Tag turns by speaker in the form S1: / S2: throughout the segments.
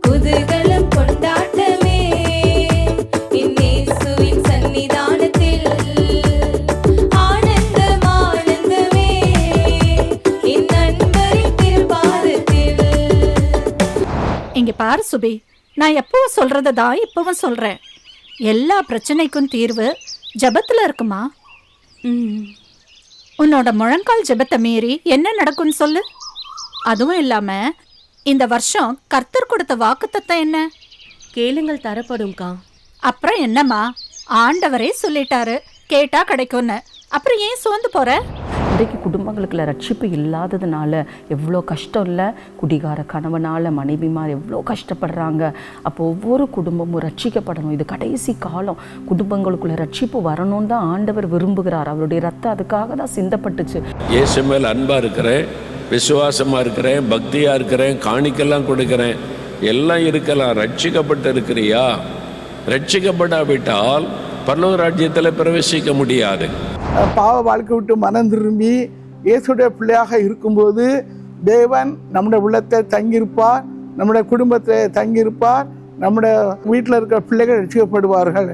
S1: குதூகலம் கொண்டாட்டமே இயேசுவின் சன்னிதானத்தில், ஆனந்தம் ஆனந்தமே என் நண்பரின் திருப்பாதத்தில்.
S2: இங்க பாரு சுபி, நான் எப்பவும் சொல்றதான் இப்பவும் சொல்றேன். எல்லா பிரச்சனைக்கும் தீர்வு ஜெபத்துல இருக்குமா? உன்னோட முழங்கால் ஜெபத்தை மீறி என்ன நடக்கும்னு சொல்லு. அதுவும் இல்லாம இந்த வருஷம் கர்த்தர் கொடுத்த வாக்குத்தத்தம் என்ன?
S3: கேளுங்கள் தரப்படும்க்கா.
S2: அப்புறம் என்னம்மா, ஆண்டவரே சொல்லிட்டாரு கேட்டா கிடைக்கும்னு. அப்புறம் ஏன் சோர்ந்து போற?
S4: இன்றைக்கு குடும்பங்களுக்குள்ள ரட்சிப்பு இல்லாததுனால எவ்வளோ கஷ்டம் இல்லை? குடிகார கணவனால் மனைவிமார் எவ்வளோ கஷ்டப்படுறாங்க. அப்போ ஒவ்வொரு குடும்பமும் ரட்சிக்கப்படணும். இது கடைசி காலம். குடும்பங்களுக்குள்ள ரட்சிப்பு வரணும்னு தான் ஆண்டவர் விரும்புகிறார். அவருடைய ரத்தம் அதுக்காக தான் சிந்தப்பட்டுச்சு.
S5: இயேசு மேல் அன்பாக இருக்கிறேன், விசுவாசமாக இருக்கிறேன், பக்தியாக இருக்கிறேன், காணிக்கெல்லாம் கொடுக்குறேன், எல்லாம் இருக்கலாம். ரட்சிக்கப்பட்டு இருக்கிறியா? ரட்சிக்கப்படாவிட்டால் பரலோக ராஜ்யத்தில் பிரவேசிக்க முடியாது.
S6: பாவ வாழ்க்கை விட்டு மனம் திரும்பி இயேசுடைய பிள்ளையாக இருக்கும்போது தேவன் நம்முடைய உள்ளத்தை தங்கியிருப்பார், நம்முடைய குடும்பத்தை தங்கியிருப்பார், நம்முடைய வீட்டில் இருக்கிற பிள்ளைகள் ரட்சிக்கப்படுவார்கள்.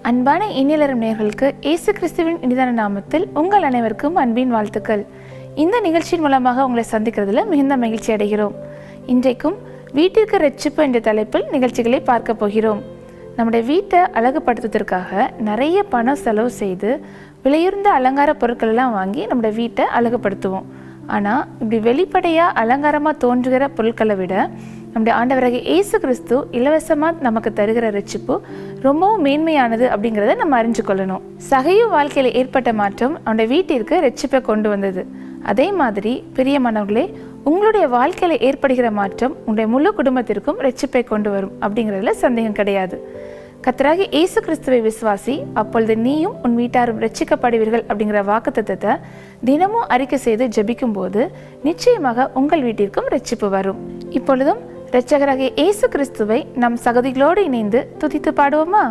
S7: அன்பான இனியலரும் நேயர்களுக்கு இயேசு கிறிஸ்துவின் இனிதான நாமத்தில் உங்கள் அனைவருக்கும் அன்பின் வாழ்த்துக்கள். இந்த நிகழ்ச்சியின் மூலமாக உங்களை சந்திக்கிறதுல மிகுந்த மகிழ்ச்சி அடைகிறோம். இன்றைக்கும் வீட்டிற்கு ரட்சிப்பு என்ற தலைப்பில் நிகழ்ச்சிகளை பார்க்க போகிறோம். நம்முடைய வீட்டை அழகுபடுத்துவதற்காக நிறைய பணம் செலவு செய்து விலையுறந்த அலங்கார பொருட்கள் எல்லாம் வாங்கி நம்முடைய வீட்டை அழகுபடுத்துவோம். ஆனால் இப்படி வெளிப்படையாக அலங்காரமாக தோன்றுகிற பொருட்களை விட நம்முடைய ஆண்டவராகிய இயேசு கிறிஸ்து இலவசமாக நமக்கு தருகிற ரட்சிப்பு ரொம்பவும் மேன்மையானது அப்படிங்கிறத நம்ம அறிஞ்சு கொள்ளணும். சகையு வாழ்க்கையில் ஏற்பட்ட மாற்றம் நம்முடைய வீட்டிற்கு ரட்சிப்பை கொண்டு வந்தது. அதே மாதிரி பிரியமானவர்களே, உங்களுடைய வாழ்க்கையில் ஏற்படுகிற மாற்றம் உங்களுடைய முழு குடும்பத்திற்கும் ரட்சிப்பை கொண்டு வரும் அப்படிங்கிறதுல சந்தேகம் கிடையாது. கர்த்தராகிய இயேசு கிறிஸ்துவை விசுவாசி, அப்பொழுது நீயும் உன் வீட்டாரும் ரட்சிக்கப்படுவீர்கள் அப்படிங்கிற வாக்குத்தத்தத்தை தினமும் அறிக்கை செய்து ஜெபிக்கும் போது நிச்சயமாக உங்கள் வீட்டிற்கும் ரட்சிப்பு வரும். இப்பொழுதும் இரட்சகராகிய இயேசு கிறிஸ்துவை நம் சகோதரிகளோடு இணைந்து துதித்து பாடுவோமா?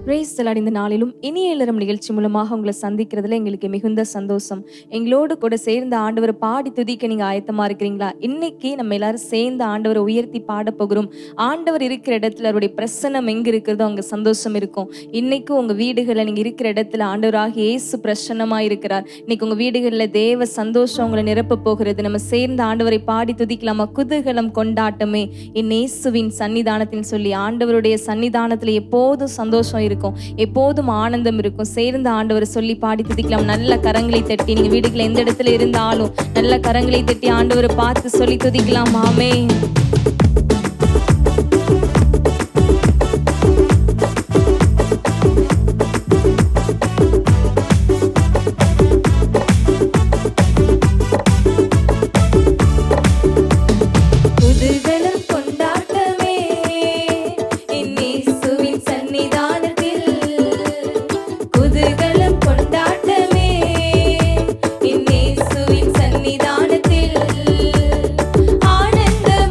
S3: Praise the Lord. இந்த நாளிலும் இனிய இல்லறம் நிகழ்ச்சி மூலமாக உங்களை சந்திக்கிறதுல எங்களுக்கு மிகுந்த சந்தோஷம். எங்களோடு கூட சேர்ந்து ஆண்டவரை பாடி துதிக்க நீங்க ஆயத்தமா இருக்கிறீங்களா? இன்னைக்கு நம்ம எல்லாரும் சேர்ந்து ஆண்டவரை உயர்த்தி பாட போகிறோம். ஆண்டவர் இருக்கிற இடத்துல அவருடைய பிரசன்னம் எங்க இருக்கிறதோ அங்க சந்தோஷம் இருக்கும். இன்னைக்கு உங்க வீடுகளில் நீங்க இருக்கிற இடத்துல ஆண்டவராக இயேசு பிரசன்னமா இருக்கிறார். இன்னைக்கு உங்க வீடுகளில் தேவ சந்தோஷம் உங்களை நிரப்ப போகிறது. நம்ம சேர்ந்து ஆண்டவரை பாடி துதிக்கலாமா? குதூகலம் கொண்டாட்டமே என் இயேசுவின் சன்னிதானத்தில் சொல்லி, ஆண்டவருடைய சன்னிதானத்துல எப்போதும் சந்தோஷம் இருக்கும், எப்போதும் ஆனந்தம் இருக்கும். சேர்ந்து ஆண்டவரை சொல்லி பாடி துதிக்கலாம். நல்ல கரங்களை தட்டி, நீங்க வீடுகளை எந்த இடத்துல இருந்தாலும் நல்ல கரங்களை தட்டி ஆண்டவரை பார்த்து சொல்லி துதிக்கலாம். ஆமென்.
S1: ஆனந்தம்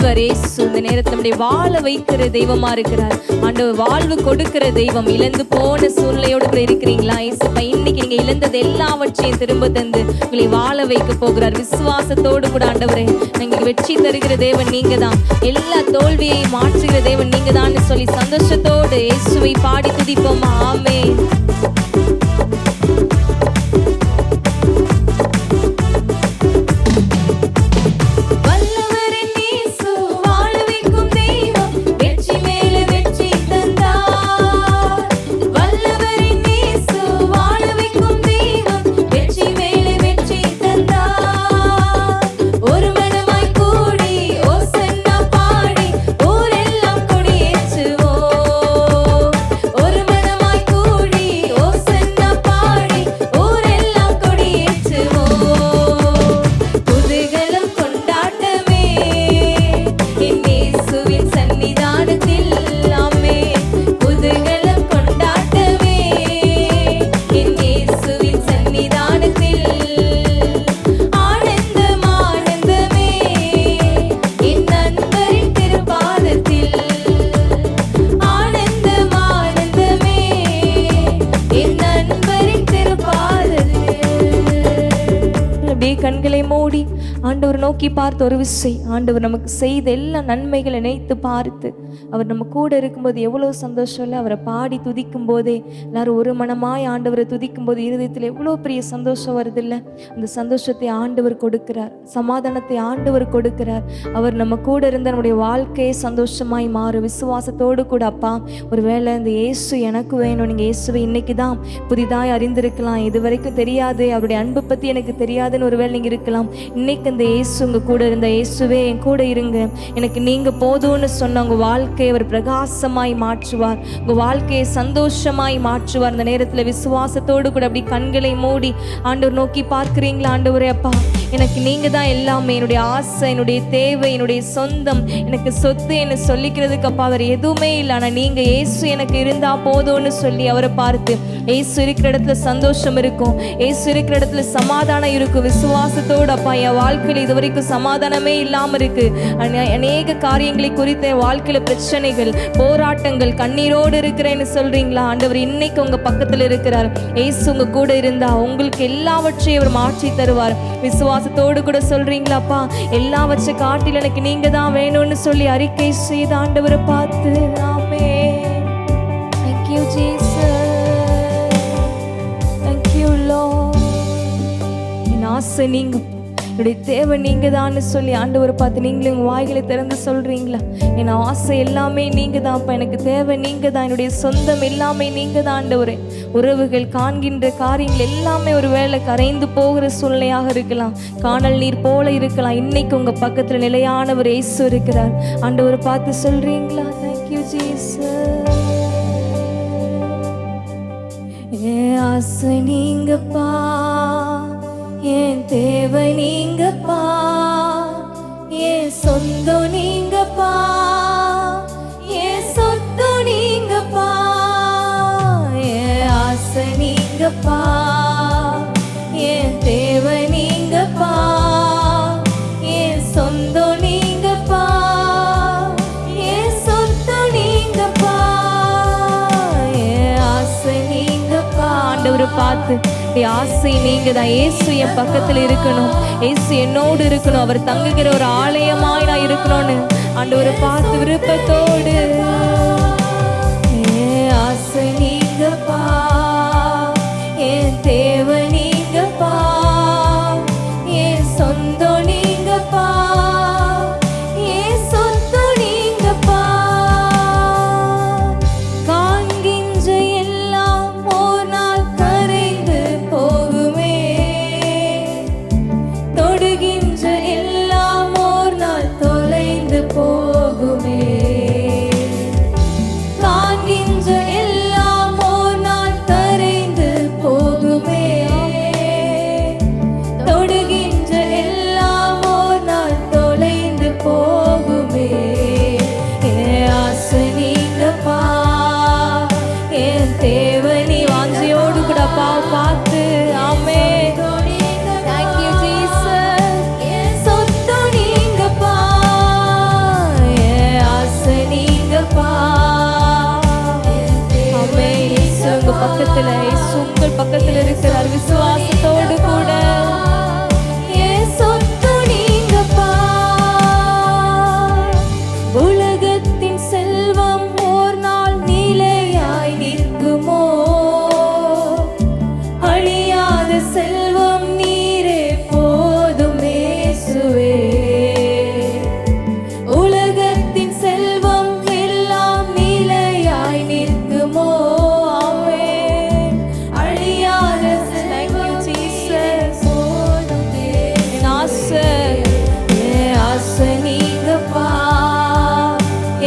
S3: ஆண்டவர் இயேசு இந்த நேரத்தில் நம்முடைய வாழ வைக்கிற தெய்வமா இருக்கிறார். ஆண்டவர் வாழ்வு கொடுக்கிற தெய்வம். இழந்து போன சூழ்நிலையோடு கூட இருக்கிறீங்களா? இயேசுப்பா இன்னைக்கு நீங்க இழந்தது எல்லாவற்றையும் திரும்ப தந்து உங்களை வாழ வைக்க போகிறார். விசுவாசத்தோடு கூட ஆண்டவரே, நீங்க வெற்றி தருகிற தேவன் நீங்க தான், எல்லா தோல்வியை மாற்றுகிற தேவன் நீங்க தான் சொல்லி சந்தோஷத்தோடு இயேசுவை பாடி துதிப்போமா? ஆமென். கண்களை மூடி ஆண்டவர் நோக்கி பார்த்து ஒரு விசை ஆண்டவர் நமக்கு செய்த எல்லா நன்மைகளை நினைத்து பார்த்து அவர் நம்ம கூட இருக்கும்போது எவ்வளோ சந்தோஷம் இல்லை. அவரை பாடி துதிக்கும் போதே எல்லாரும் ஒரு மனமாய் ஆண்டவரை துதிக்கும் போது இருதயத்தில் எவ்வளோ பெரிய சந்தோஷம் வருது இல்லை? அந்த சந்தோஷத்தை ஆண்டவர் கொடுக்கிறார், சமாதானத்தை ஆண்டவர் கொடுக்கிறார். அவர் நம்ம கூட இருந்த நம்முடைய வாழ்க்கையை சந்தோஷமாய் மாறும். விசுவாசத்தோடு கூட அப்பா, ஒருவேளை இந்த இயேசு எனக்கு வேணும், நீங்கள் இயேசுவை இன்னைக்கு தான் புதிதாய் அறிந்திருக்கலாம், இது வரைக்கும் தெரியாது, அவருடைய அன்பு பற்றி எனக்கு தெரியாதுன்னு ஒருவேளை நீங்கள் இருக்கலாம். இன்னைக்கு இந்த இயேசு உங்கள் கூட இருந்த இயேசுவே என் கூட இருங்க, எனக்கு நீங்கள் போதும்னு சொன்ன உங்கள் வாழ்க்கையை அவர் பிரகாசமாய் மாற்றுவார், உங்கள் வாழ்க்கையை சந்தோஷமாய் மாற்றுவார். அந்த நேரத்தில் விசுவாசத்தோடு கூட அப்படி கண்களை மூடி ஆண்டவர் நோக்கி பார்க்குறீங்களா? ஆண்டவரே அப்பா, எனக்கு நீங்கள் தான் எல்லாமே, என்னுடைய ஆசை, என்னுடைய தேவை, என்னுடைய சொந்தம், எனக்கு சொத்து என்ன சொல்லிக்கிறதுக்கு அப்பா அவர் எதுவுமே இல்லை. ஆனால் நீங்கள் இயேசு எனக்கு இருந்தால் போதும்னு சொல்லி அவரை பார்த்து, இயேசு இருக்கிற இடத்துல சந்தோஷம் இருக்கும், இயேசு இருக்கிற இடத்துல சமாதானம் இருக்கும். விசுவாசத்தோடு அப்பா, என் வாழ்க்கையில் இது வரைக்கும் சமாதானமே இல்லாமல் இருக்கு, அநேக காரியங்களை குறித்த என் வாழ்க்கையில் பிரச்சனைகள், போராட்டங்கள், கண்ணீரோடு இருக்கிறேன்னு சொல்றீங்களா? ஆண்டவர் இன்னைக்கு உங்க பக்கத்தில் இருக்கிறார். இயேசு உங்க கூட இருந்தா உங்களுக்கு எல்லாவற்றையும் அவர் மாற்றி தருவார். விசுவாசத்தோடு கூட சொல்றீங்களாப்பா, எல்லாவற்றை காட்டில் எனக்கு நீங்க தான் வேணும்னு சொல்லி அறிக்கை செய்த ஆண்டவரை பார்த்து ஆமென். Thank you Jesus, thank you Lord. என் ஆசை நீங்க, என்னுடைய தேவை நீங்க தான் சொல்லி ஆண்டவரை பார்த்து நீங்களே உங்க வாய்களை திறந்து சொல்றீங்களா? என் ஆசை எல்லாமே நீங்க தான்ப்பா, எனக்கு தேவை நீங்க தான், என்னுடைய சொந்தம் எல்லாமே நீங்க தான் ஆண்டவரே. உறவுகள், காண்கின்ற காரியங்கள் எல்லாமே ஒரு வேளை கரைந்து போகிற சூழ்நிலையாக இருக்கலாம், காணல் நீர் போல இருக்கலாம். இன்னைக்கு உங்க பக்கத்துல நிலையானவர் இயேசு இருக்கிறார். ஆண்டவரை பார்த்து சொல்றீங்களா? Thank you Jesus. என் ஆசை நீங்கப்பா, என் தேவை நீங்கப்பா, என் சொந்தம் நீங்கப்பா, என் சொத்து நீங்கப்பா, என் ஆசை நீங்கப்பா, என் தேவை நீங்கப்பா, என் சொந்தம் நீங்கப்பா, என் சொத்து நீங்கப்பா, என் ஆசை நீங்கப்பா. ஆண்டவரை பார்த்து ஆசை நீங்க தான். இயேசு என் பக்கத்தில் இருக்கணும், இயேசு என்னோடு இருக்கணும், அவர் தங்குகிற ஒரு ஆலயமாய் நான் இருக்கணும்னு ஆண்டவரை பார்த்து விருப்பத்தோடு ஆசை நீங்கப்பா, என் தேவை நீங்கப்பா, என் சொந்தம் நீங்கப்பா, என் சொத்து நீங்கப்பா. காண்கின்ற எல்லாம் ஒரு நாள் கரைந்து போகுமே, தொடுகின்ற எல்லாம் ஒரு நாள் தொலைந்து போகுமே, காண்கின்ற எல்லாம் ஒரு நாள் கரைந்து போகுமே, தொடுகின்ற எல்லாம் ஒரு நாள் தொலைந்து போகுமே. என் ஆசை நீங்கப்பா, என் தேவை நீ. வாஞ்சையோடு கூட பார்த்து ஆமே. Thank you Jesus. என் சொத்து நீங்கப்பா, இருக்கிறார் விசுவாசத்தோடு கூட.
S1: என் சொத்து நீங்கப்பா. உலகத்தின் செல்வம் ஓர் நாள் நிலையாய் நிற்குமோ? அழியாத செல்வம் நீரே போதும் இயேசுவே. உலகத்தின் செல்வம் எல்லாம் நிலையாய் நிற்குமோ? ஆமென். அழியாத செல்வம் ஜீசஸ் போதும்
S3: என் ஆசை
S1: என் ஆசை நீங்கப்பா.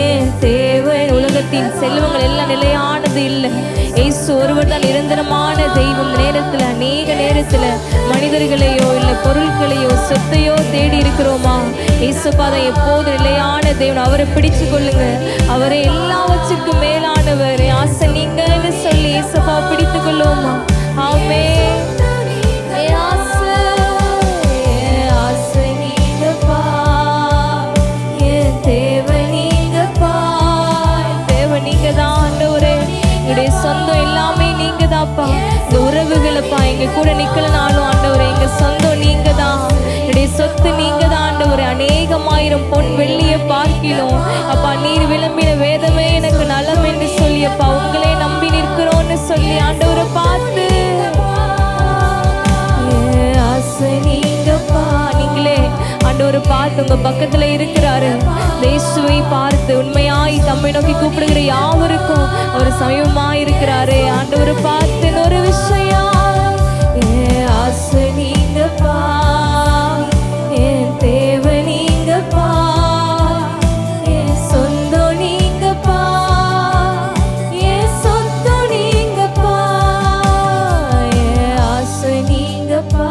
S3: என் தேவை. உலகத்தின் செல்வங்கள் எல்லாம் நிலையானது இல்லை. இயேசு ஒருவர் தான் நிரந்தரமான தெய்வம். நேரத்துல அநேக நேரத்துல மனிதர்களையோ இல்ல பொருட்களையோ சொத்தையோ தேடி இருக்கிறோமா? இயேசுப்பா தான் எப்போது நிலையான தெய்வம். அவரை பிடிச்சு கொள்ளுங்க. அவரை எல்லாவற்றுக்கும் மேலானவர். என் ஆசை நீங்கன்னு சொல்லி இயேசுப்பா பிடித்து கொள்ளுவோமா? ஆமென்.
S1: என் ஆசை என் ஆசை நீங்கப்பா. என் தேவை நீங்கப்பா.
S3: தேவ நீங்க தான் ஆண்டவரே. என்னுடைய சொந்தம் எல்லாமே நீங்க தான்ப்பா. இந்த உறவுகளப்பா எங்க கூட நிக்கலனாலும் ஆண்டவரே எங்க சொந்தம் நீங்க தான். என்னுடைய சொத்து நீங்க தான் ஆண்டவரே. அநேகமாயிரம் பொன் வெள்ளியை பார்க்கிலும் அப்பா நீர் விளம்பின வேதமே எனக்கு நலம் என்று சொல்லியப்பா உங்களே நம்பி நிற்கிறோன்னு சொல்லி ஆண்டவரை பார்த்து
S1: என் ஆசை நீங்கப்பா.
S3: நீங்களே ஆண்டவரை பார்த்து உங்க பக்கத்துல இருக்கிறாரு. இயேசுவை பார்த்து உண்மையாய் தம்மை நோக்கி கூப்பிடுகிற யாவருக்கும் அவர் சமீபமாய் இருக்கிறாரு. ஆண்டவரை பார்த்து ஒரு விஷயம்.
S1: என் ஆசை நீங்கப்பா. என் தேவை நீங்கப்பா. என் சொந்தம் நீங்கப்பா. என் சொந்தம் நீங்கப்பா. என் ஆசை நீங்கப்பா.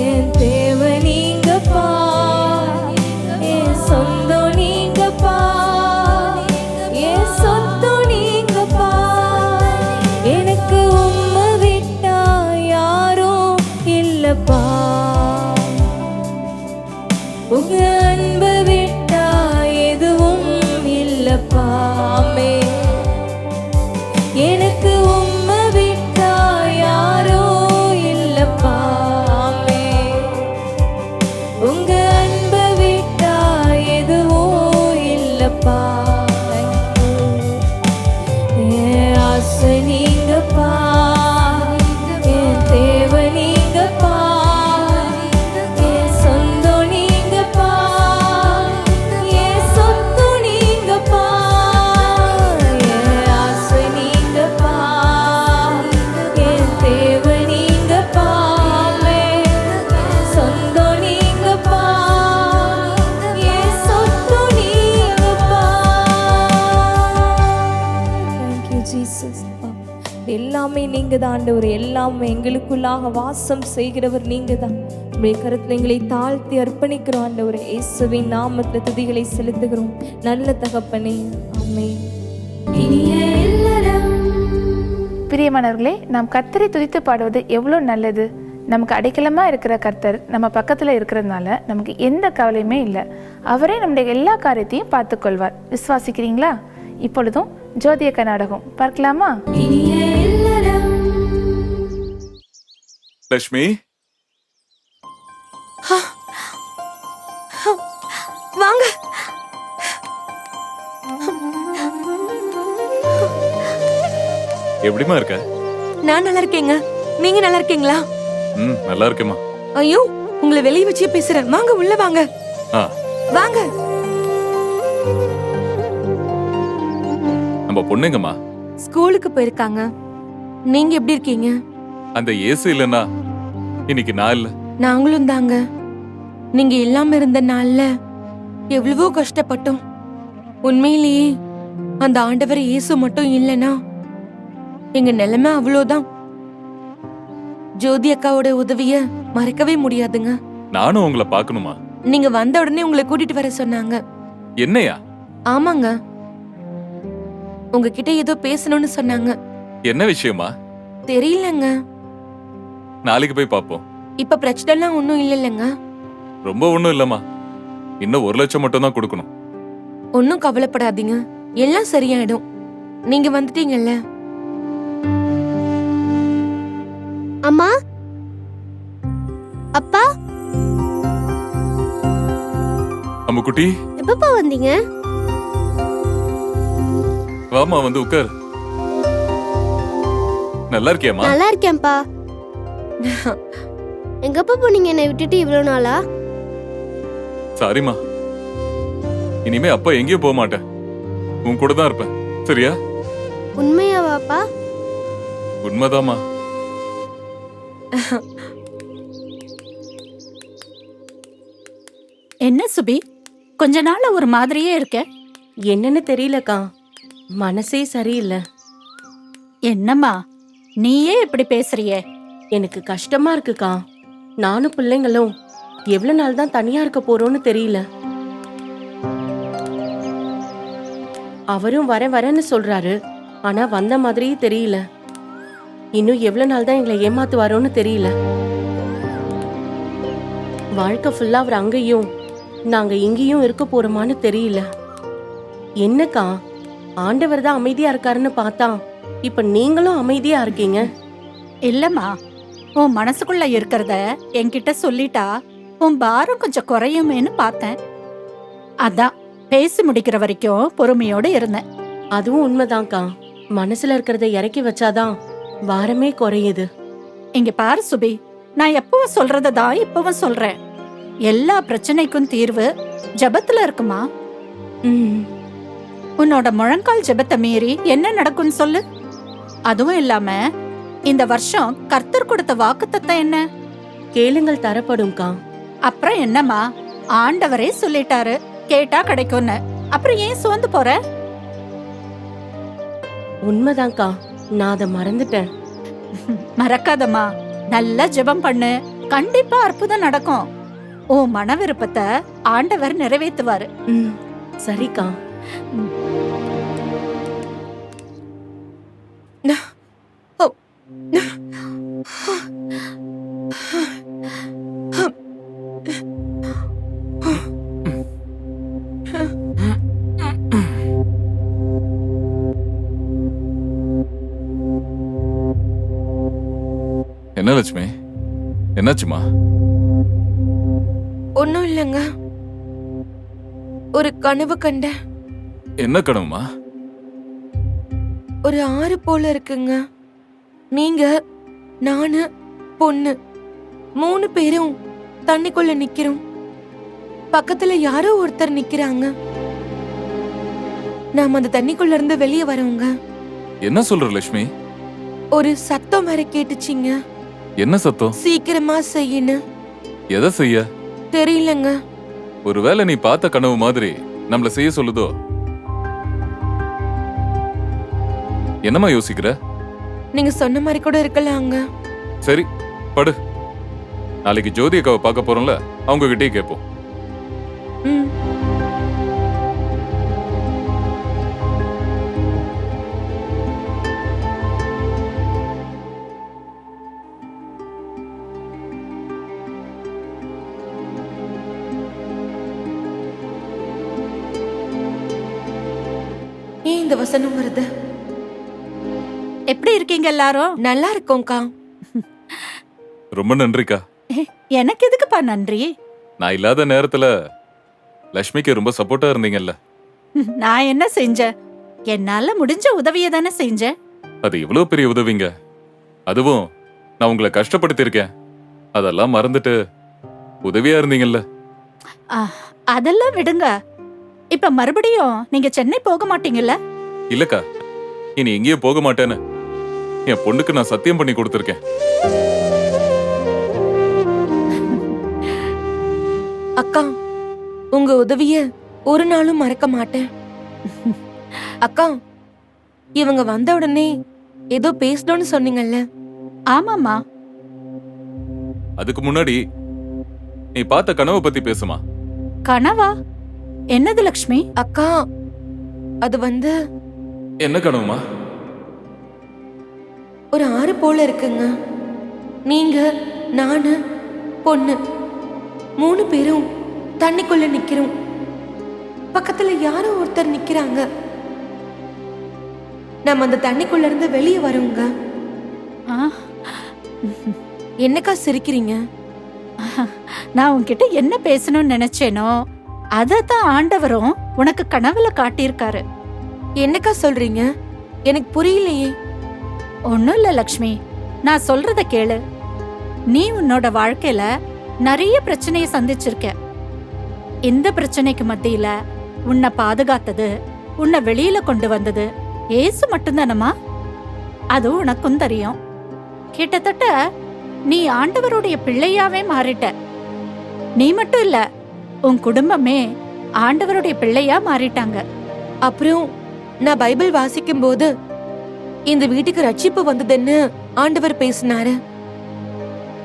S1: என் தேவை நீங்கப்பா. என் சொந்தம் நீங்கப்பா. என் சொந்தம் நீங்கப்பா. எனக்கு உம்மை விட்டா யாரும் இல்லப்பா. உங்க அன்பை விட்டா எதுவும் இல்லப்பா. ஆமென். எனக்கு உம்மை விட்டா யாரும் இல்லப்பா. ஆமென். உங்க அன்பை விட்டா எதுவும் இல்லப்பா. என் ஆசை நீங்கப்பா. என் தேவை நீங்கப்பா. என் சொந்தம் நீங்கப்பா. என் சொத்து நீங்கப்பா. என் ஆசை நீங்கப்பா. என் தேவை நீங்கப்பா. என் சொந்தம் நீங்கப்பா. என் சொத்து நீங்கப்பா.
S3: Thank you, Jesus. எல்லாமே நீங்க தான் ஆண்டவர். எல்லாமே எங்களுக்குள்ளாக வாசம் செய்கிறவர் நீங்க தான். உங்களுடைய கருத்துல எங்களை தாழ்த்தி அர்ப்பணிக்கிறோம் ஆண்டவர். இயேசுவின் நாமத்துல துதிகளை செலுத்துகிறோம் நல்ல தகப்பனே. ஆமென்.
S1: இனிய இல்லறம்.
S7: பிரியமானவர்களே, நாம் கர்த்தரை துதித்து பாடுவது எவ்வளோ நல்லது. நமக்கு அடைக்கலமாக இருக்கிற கர்த்தர் நம்ம பக்கத்தில் இருக்கிறதுனால நமக்கு எந்த கவலையுமே இல்லை. அவரே நம்முடைய எல்லா காரியத்தையும் பார்த்துக்கொள்வார். விசுவாசிக்கிறீங்களா? இப்பொழுதும் ஜோதியக்க நாடகம் பார்க்கலாமா?
S1: இனிய இல்லறம்.
S8: லட்சுமி,
S1: வாங்க.
S8: எப்படிமா இருக்க?
S1: நான் நல்லா இருக்கேங்க. நீங்க நல்லா இருக்கீங்களா?
S8: நல்லா இருக்கேம்மா.
S1: ஐயோ, உங்களை வெளிய வச்சே பேசுறேன். வாங்க உள்ள வாங்க. வாங்க.
S8: நம்ம பொண்ணுங்கம்மா
S1: ஸ்கூலுக்கு போயிருக்காங்க. நீங்க எப்படி இருக்கீங்க?
S8: அந்த ஏசு இல்லைன்னா இன்னைக்கு நான் இல்ல.
S1: நாங்களும் தாங்க. நீங்க இல்லாம இருந்த நாள்ல எவ்வளவோ கஷ்டப்பட்டோம். உண்மையிலேயே அந்த ஆண்டவர் இயேசு மட்டும் இல்லைன்னா எங்க நிலைமை அவ்வளோதான். ஜோதி அக்காவோட உதவிய மறக்கவே முடியாதுங்க.
S8: நானும் உங்களை பார்க்கணுமா?
S1: நீங்க வந்த உடனே உங்களை கூட்டிட்டு வர சொன்னாங்க.
S8: என்னையா?
S1: ஆமாங்க, உங்ககிட்ட ஏதோ பேசணும்னு சொன்னாங்க.
S8: என்ன விஷயமா?
S1: தெரியலங்க.
S8: நாளைக்கு போய் பாப்போம்.
S1: இப்ப பிரச்சனைலாம் ஒண்ணும் இல்லைங்க.
S8: ரொம்ப ஒண்ணும் இல்லம்மா. இன்னும் 1 லட்சம் மட்டும் தான் கொடுக்கணும்.
S1: ஒன்னும் கவலைப்படாதீங்க, எல்லாம் சரியாயிடும். நீங்க வந்துட்டீங்கல்ல.
S9: அம்மா, அப்பா,
S8: அம்முக்குட்டி
S9: எப்பப்பா வந்தீங்க?
S8: வாமா வந்து உட்கார். நல்லா இருக்கியாமா?
S9: நல்லா இருக்கேன்ப்பா. எங்கப்பா போனீங்க என்னை விட்டுட்டு இவ்வளவு நாளா?
S8: சாரிம்மா, இனிமே அப்பா எங்கேயும் போக மாட்டேன், உன் கூட தான் இருப்பேன். சரியா?
S9: உண்மையாவாப்பா?
S8: உண்மைதாம்மா.
S2: என்ன சுபி, கொஞ்ச நாள் ஒரு மாதிரியே இருக்க?
S1: என்னன்னு தெரியலக்கா, மனசே சரியில்லை.
S2: என்னம்மா நீயே இப்படி பேசுறியே?
S1: எனக்கு கஷ்டமா இருக்குக்கா. நானும் பிள்ளைங்களும் எவ்வளவு நாள் தான் தனியா இருக்க போறோம்னு தெரியல. அவரும் வரேன்னு சொல்றாரு, ஆனா வந்த மாதிரியே தெரியல. இன்னும் எவ்வளவு நாள் தான் எங்களை ஏமாத்துவாரோன்னு தெரியல. வாழ்க்கை ஃபுல்லா அவர் அங்கேயும் நாங்க இங்கேயும் இருக்க போறோமான்னு தெரியல. என்னக்கா, ஆண்டவர் தான் அமைதியா இருக்காருன்னு பார்த்தா இப்ப நீங்களும் அமைதியா இருக்கீங்க.
S2: இல்லம்மா, உன் மனசுக்குள்ள இருக்கிறத என்கிட்ட சொல்லிட்டா உன் பாரம் கொஞ்சம் குறையுமேன்னு பார்த்தேன். அதான் பேசி முடிக்கிற வரைக்கும் பொறுமையோட இருந்தேன்.
S1: அதுவும் உண்மைதான்க்கா. மனசுல இருக்கிறத இறக்கி வச்சாதான் பாரமே குறையுது.
S2: இங்க பாரு சுபி, நான் எப்பவும் சொல்றதான் இப்பவும் சொல்றேன். எல்லா பிரச்சனைக்கும் தீர்வு ஜெபத்துல இருக்குமா? உன்னோட முழங்கால் ஜெபத்தை மீறி என்ன நடக்கும்னு சொல்லு. அதுவும் இல்லாம இந்த வருஷம் கர்த்தர் கொடுத்த வாக்குத்தத்தம் என்ன?
S1: கேளுங்கள் தரப்படும்க்கா.
S2: அப்புறம் என்னம்மா, ஆண்டவரே சொல்லிட்டாரு கேட்டா கிடைக்கும்னு. அப்புறம் ஏன் சோர்ந்து போற?
S1: உண்மைதான்க்கா, நான் அதை மறந்துட்டேன்.
S2: மறக்காதம்மா, நல்லா ஜெபம் பண்ணு, கண்டிப்பா அற்புதம் நடக்கும். உன் மன விருப்பத்தை ஆண்டவர் நிறைவேற்றுவாரு.
S1: சரிக்கா.
S8: என்ன லட்சுமி, என்னாச்சுமா?
S1: ஒன்னும் இல்லைங்க, ஒரு கனவு கண்டேன்.
S8: என்ன கனவுமா?
S1: ஒரு ஆறு போல இருக்குங்க. நீங்க, நானு, பொண்ணு 3 பேரும் தண்ணிக்குள்ள நிக்கிறோம். பக்கத்துல யாரோ ஒருத்தர் நிக்கிறாங்க. நாம அந்த தண்ணிக்குள்ள இருந்து வெளியே வரவங்க.
S8: என்ன சொல்ற லட்சுமி?
S1: ஒரு சத்தம் வேற கேட்டுச்சிங்க.
S8: என்ன சத்தம்?
S1: சீக்கிரமா செய்யணும்.
S8: எதை செய்ய?
S1: தெரியலங்க.
S8: ஒருவேளை நீ பார்த்த கனவு மாதிரி நம்மள செய்ய சொல்லுதோ? என்னமா யோசிக்கிற?
S1: நீங்க சொன்ன மாதிரி கூட இருக்கலாங்க.
S8: சரி, படு. நாளைக்கு ஜோதி அக்காவை பார்க்க போறோம்ல, அவங்க கிட்டே கேட்போம்.
S1: ஏன் இந்த வசனம் வருது?
S2: எப்படி இருக்கீங்க எல்லாரும்?
S1: நல்லா இருக்கோம்க்கா.
S8: ரொம்ப நன்றிக்கா.
S2: எனக்கு எதுக்குப்பா நன்றி?
S8: நான் இல்லாத நேரத்துல லட்சுமிக்கு ரொம்ப சப்போர்ட்டா இருந்தீங்கல்ல.
S2: நான் என்ன செஞ்சேன்? என்னால முடிஞ்ச உதவியை தானே செஞ்சேன்.
S8: அது எவ்வளவு பெரிய உதவிங்க. அதுவும் நான் உங்களை கஷ்டப்படுத்திருக்கேன், அதெல்லாம் மறந்துட்டு உதவியா இருந்தீங்கல்ல.
S2: அதெல்லாம் விடுங்க. இப்ப மறுபடியும் நீங்க சென்னை போக மாட்டீங்கல்ல?
S8: இல்லக்கா, இனி எங்கேயும் போக மாட்டேன்னு என் பொண்ணுக்கு நான் சத்தியம் பண்ணி கொடுத்திருக்கேன்.
S1: அக்கா, உங்க உதவிய ஒரு நாளும் மறக்க மாட்டேன். அக்கா, இவங்க வந்த உடனே ஏதோ பேசணும்னு சொன்னீங்கல்ல?
S2: ஆமாமா.
S8: அதுக்கு முன்னாடி நீ பார்த்த கனவை பத்தி பேசுமா.
S2: கனவா? என்னது லக்ஷ்மி?
S1: அக்கா, அது வந்து
S8: என்ன கனவுமா?
S1: ஒரு ஆறு போல இருக்குங்க. நீங்க, நானு, பொண்ணு 3 பேரும் தண்ணிக்குள்ள நிக்கிறோம். பக்கத்துல யாரோ ஒருத்தர் நிக்கிறாங்க. நம்ம அந்த தண்ணிக்குள்ள இருந்து வெளியே வரோங்க.
S10: என்னக்கா சிரிக்கிறீங்க?
S2: நான் உன்கிட்ட என்ன பேசணும்னு நினைச்சேனோ அதத்தான் ஆண்டவரும் உனக்கு கனவுல காட்டியிருக்காரு.
S10: என்னக்கா சொல்றீங்க? எனக்கு புரியலையே.
S2: ஒண்ணும் இல்ல லக்ஷ்மி, நான் சொல்றத கேளு. நீ உன்னோட வாழ்க்கையில நிறைய பிரச்சனையை சந்திச்சிருக்க. இந்த பிரச்சனைக்கு மத்தியில உன்னை பாதுகாத்தது, உன்னை வெளியில கொண்டு வந்தது ஏசு மட்டும்தானம்மா? அது உனக்கும் தெரியும். கிட்டத்தட்ட நீ ஆண்டவருடைய பிள்ளையாவே மாறிட்ட. நீ மட்டும் இல்ல, உன் குடும்பமே ஆண்டவருடைய பிள்ளையா மாறிட்டாங்க.
S10: அப்புறம் நான் பைபிள் வாசிக்கும் போது இந்த வீட்டுக்கு ரட்சிப்பு வந்ததுன்னு ஆண்டவர் பேசினாரு.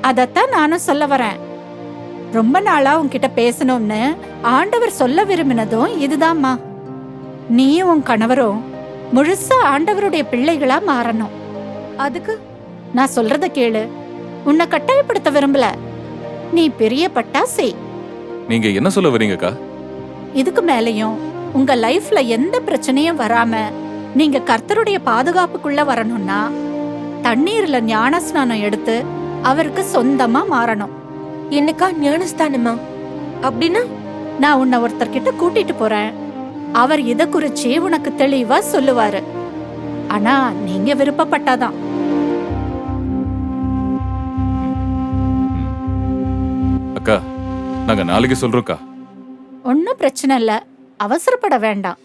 S2: அதத்தான் நானும் சொல்ல வரேன். ரொம்ப நாளா உன்கிட்ட பேசணும்னு ஆண்டவர் சொல்ல விரும்பினதும் இதுதான்மா. நீயும் உன் கணவரும் முழுசா ஆண்டவருடைய பிள்ளைகளா மாறணும்.
S10: அதுக்கு
S2: நான் சொல்றத கேளு. உன்னை கட்டாயப்படுத்த விரும்பல. நீ பிரியப்பட்டா செய்.
S8: நீங்க என்ன சொல்ல வரீங்கக்கா?
S2: இதுக்கு மேலயும் உங்க லைஃப்ல எந்த பிரச்சனையும் வராம நீங்க கர்த்தருடைய பாதுகாப்புக்குள்ள வரணும்னா தண்ணீர்ல ஞான ஸ்நானம் எடுத்து அவருக்கு சொந்தமா மாறணும்.
S10: என்னக்கா ஞானஸ்தானமா? அப்படின்னா
S2: நான் உன்னை ஒருத்தர்கிட்ட கூட்டிட்டு போறேன். அவர் இத குறிச்சு உனக்கு தெளிவா சொல்லுவாரு. ஆனா நீங்க விருப்பப்பட்டாதான்.
S8: அக்கா, நாங்க நாளைக்கு சொல்றோம்க்கா.
S2: ஒன்னும் பிரச்சனை இல்ல, அவசரப்பட வேண்டாம்.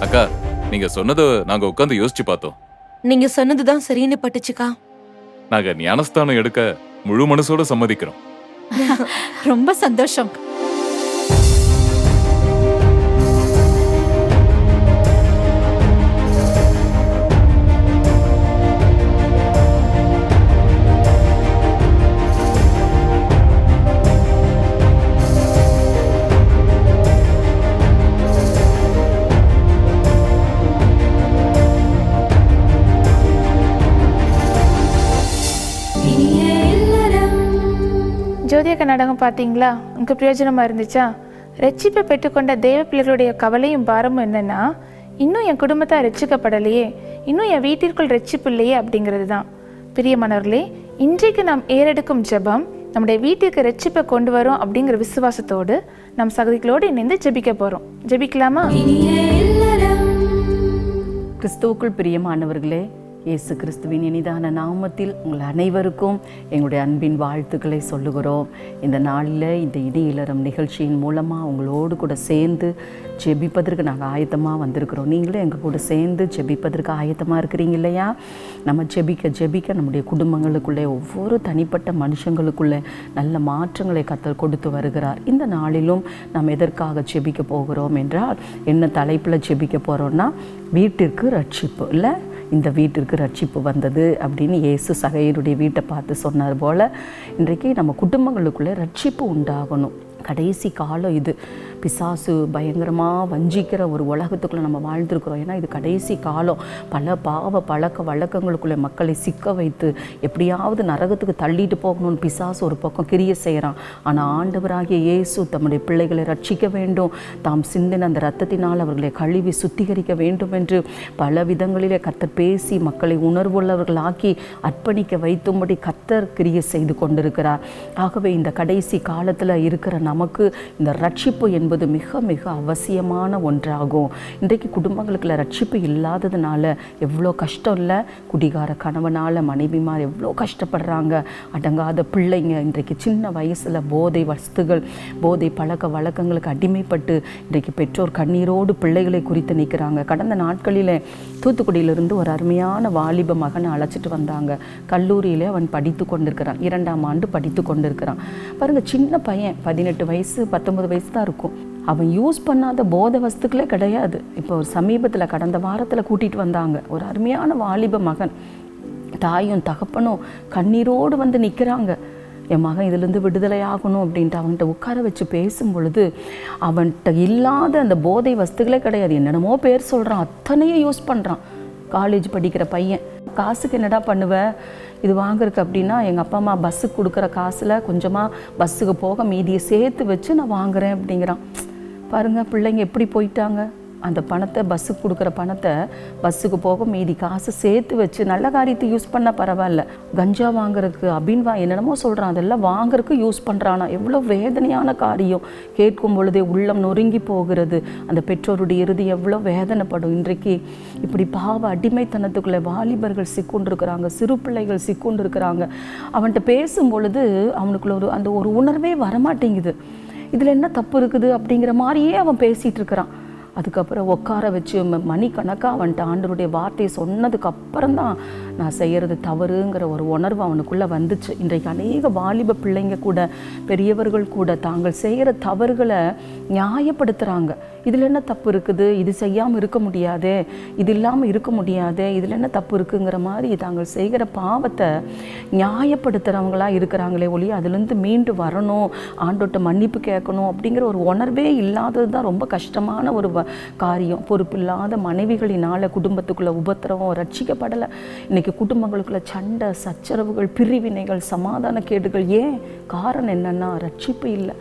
S8: அக்கா, நீங்க சொன்னதை நாங்க உட்கார்ந்து யோசிச்சு பார்த்தோம்.
S10: நீங்க சொன்னதுதான் சரின்னு பட்டுச்சுக்கா.
S8: நாங்க ஞானஸ்தானம் எடுக்க முழு மனசோட சம்மதிக்கிறோம்.
S2: ரொம்ப சந்தோஷம்.
S7: ஜோதியக்க நாடகம் பார்த்தீங்களா? உங்களுக்கு பிரயோஜனமாக இருந்துச்சா? ரட்சிப்பை பெற்றுக்கொண்ட தேவ பிள்ளைகளுடைய கவலையும் பாரமும் என்னென்னா, இன்னும் என் குடும்பத்தை ரட்சிக்கப்படலையே, இன்னும் என் வீட்டிற்குள் ரட்சிப்பு இல்லையே அப்படிங்கிறது தான். பிரியமானவர்களே, இன்றைக்கு நாம் ஏறெடுக்கும் ஜெபம் நம்முடைய வீட்டிற்கு ரட்சிப்பை கொண்டு வரும் அப்படிங்கிற விசுவாசத்தோடு நம் சகோதரிகளோடு இணைந்து ஜெபிக்க போகிறோம். ஜெபிக்கலாமா?
S4: கிறிஸ்துவுக்குள் பிரியமானவர்களே, இயேசு கிறிஸ்துவின் இனிதான நாமத்தில் உங்கள் அனைவருக்கும் எங்களுடைய அன்பின் வாழ்த்துக்களை சொல்லுகிறோம். இந்த நாளில் இந்த இடி இளரம் நிகழ்ச்சியின் மூலமாக உங்களோடு கூட சேர்ந்து ஜெபிப்பதற்கு நாங்கள் ஆயத்தமாக வந்திருக்கிறோம். நீங்களும் எங்கள் கூட சேர்ந்து ஜெபிப்பதற்கு ஆயத்தமாக இருக்கிறீங்க இல்லையா? நம்ம ஜெபிக்க நம்முடைய குடும்பங்களுக்குள்ளே, ஒவ்வொரு தனிப்பட்ட மனுஷங்களுக்குள்ளே நல்ல மாற்றங்களை கர்த்தர் கொடுத்து வருகிறார். இந்த நாளிலும் நாம் எதற்காக ஜெபிக்க போகிறோம் என்றால், என்ன தலைப்பில் ஜெபிக்க போகிறோன்னா, வீட்டிற்கு ரட்சிப்பு. இல்லை, இந்த வீட்டிற்கு ரட்சிப்பு வந்தது அப்படின்னு இயேசு சகையருடைய வீட்டை பார்த்து சொன்னார் போல், இன்றைக்கு நம்ம குடும்பங்களுக்குள்ளே ரட்சிப்பு உண்டாகணும். கடைசி காலம் இது. பிசாசு பயங்கரமாக வஞ்சிக்கிற ஒரு உலகத்துக்குள்ளே நம்ம வாழ்ந்துருக்குறோம். ஏன்னா இது கடைசி காலம். பல பாவ பழக்க வழக்கங்களுக்குள்ளே மக்களை சிக்க வைத்து எப்படியாவது நரகத்துக்கு தள்ளிட்டு போகணும்னு பிசாசு ஒரு பக்கம் கிரிய செய்கிறான். ஆனால் ஆண்டவராகிய இயேசு தம்முடைய பிள்ளைகளை ரட்சிக்க வேண்டும், தாம் சிந்தின அந்த இரத்தத்தினால் அவர்களை கழுவி சுத்திகரிக்க வேண்டும் என்று பல விதங்களிலே கர்த்தர் பேசி மக்களை உணர்வுள்ளவர்களாக்கி அர்ப்பணிக்க வைத்தும்படி கர்த்தர் கிரிய செய்து கொண்டிருக்கிறார். ஆகவே இந்த கடைசி காலத்தில் இருக்கிற நமக்கு இந்த ரட்சிப்பு என்பது மிக மிக அவசியமான ஒன்றாகும். இன்றைக்கு குடும்பங்களுக்குள்ள ரட்சிப்பு இல்லாததுனால எவ்வளோ கஷ்டம் இல்லை? குடிகார கணவனால் மனைவிமார் எவ்வளோ கஷ்டப்படுறாங்க. அடங்காத பிள்ளைங்க இன்றைக்கு சின்ன வயசில் போதை வஸ்துகள், போதை பழக்க வழக்கங்களுக்கு அடிமைப்பட்டு இன்றைக்கு பெற்றோர் கண்ணீரோடு பிள்ளைகளை குறித்து நிற்கிறாங்க. கடந்த நாட்களில் தூத்துக்குடியிலிருந்து ஒரு அருமையான வாலிப மகனை அழைச்சிட்டு வந்தாங்க. கல்லூரியிலே அவன் படித்து கொண்டிருக்கிறான், 2ஆம் ஆண்டு படித்து கொண்டிருக்கிறான். பாருங்கள், சின்ன பையன், 18 வயசு 19 வயசு தான் இருக்கும். அவன் யூஸ் பண்ணாத போதை வஸ்துக்களே கிடையாது. இப்போ ஒரு சமீபத்தில் கடந்த வாரத்தில் கூட்டிகிட்டு வந்தாங்க ஒரு அருமையான வாலிப மகன். தாயும் தகப்பனும் கண்ணீரோடு வந்து நிற்கிறாங்க. என் மகன் இதிலேருந்து விடுதலை ஆகணும் அப்படின்ட்டு அவன்கிட்ட உட்கார வச்சு பேசும் பொழுது அவன்கிட்ட இல்லாத அந்த போதை வஸ்துகளே கிடையாது. என்னென்னமோ பேர் சொல்கிறான், அத்தனையும் யூஸ் பண்ணுறான். காலேஜ் படிக்கிற பையன். காசுக்கு என்னடா பண்ணுவேன் இது வாங்குறதுக்கு அப்படின்னா, எங்கள் அப்பா அம்மா பஸ்ஸுக்கு கொடுக்குற காசில் கொஞ்சமாக பஸ்ஸுக்கு போக மீதியை சேர்த்து வச்சு நான் வாங்குறேன் அப்படிங்கிறான். பாருங்கள் பிள்ளைங்க எப்படி போயிட்டாங்க. அந்த பணத்தை பஸ்ஸுக்கு கொடுக்குற பணத்தை பஸ்ஸுக்கு போக மீதி காசு சேர்த்து வச்சு நல்ல காரியத்தை யூஸ் பண்ணால் பரவாயில்ல, கஞ்சா வாங்குறதுக்கு அப்படின்னு என்னென்னமோ சொல்கிறான், அதெல்லாம் வாங்குறதுக்கு யூஸ் பண்ணுறானா. எவ்வளோ வேதனையான காரியம். கேட்கும் பொழுதே உள்ளம் நொறுங்கி போகிறது. அந்த பெற்றோருடைய இறுதி எவ்வளோ வேதனைப்படும். இன்றைக்கு இப்படி பாவ அடிமைத்தனத்துக்குள்ளே வாலிபர்கள் சிக்குண்டிருக்கிறாங்க, சிறு பிள்ளைகள் சிக்குண்டிருக்கிறாங்க. அவன்கிட்ட பேசும் பொழுது அவனுக்குள்ள அந்த ஒரு உணர்வே வரமாட்டேங்குது. இதில் என்ன தப்பு இருக்குது அப்படிங்கிற மாதிரியே அவன் பேசிகிட்டு இருக்கிறான். அதுக்கப்புறம் உட்கார வச்சு மணிக்கணக்காக அவன்கிட்ட ஆண்டவருடைய வார்த்தையை சொன்னதுக்கு அப்புறம் தான் நான் செய்கிறது தவறுங்கிற ஒரு உணர்வு அவனுக்குள்ளே வந்துச்சு. இன்றைக்கு அநேக வாலிப பிள்ளைங்க கூட பெரியவர்கள் கூட தாங்கள் செய்கிற தவறுகளை நியாயப்படுத்துகிறாங்க. இதில் என்ன தப்பு இருக்குது, இது செய்யாமல் இருக்க முடியாதே, இது இல்லாமல் இருக்க முடியாதே, இதில் என்ன தப்பு இருக்குங்கிற மாதிரி தாங்கள் செய்கிற பாவத்தை நியாயப்படுத்துகிறவங்களாக இருக்கிறாங்களே ஒழிய அதுலேருந்து மீண்டு வரணும், ஆண்டோட்ட மன்னிப்பு கேட்கணும் அப்படிங்கிற ஒரு உணர்வே இல்லாதது தான் ரொம்ப கஷ்டமான ஒரு காரியம். பொறுப்பில்லாத மனைவிகளினால் குடும்பத்துக்குள்ள உபத்திரவம், ரட்சிக்கப்படலை. இன்றைக்கி குடும்பங்களுக்குள்ள சண்டை சச்சரவுகள், பிரிவினைகள், சமாதான கேடுகள். ஏன் காரணம் என்னென்னா ரட்சிப்பு இல்லை.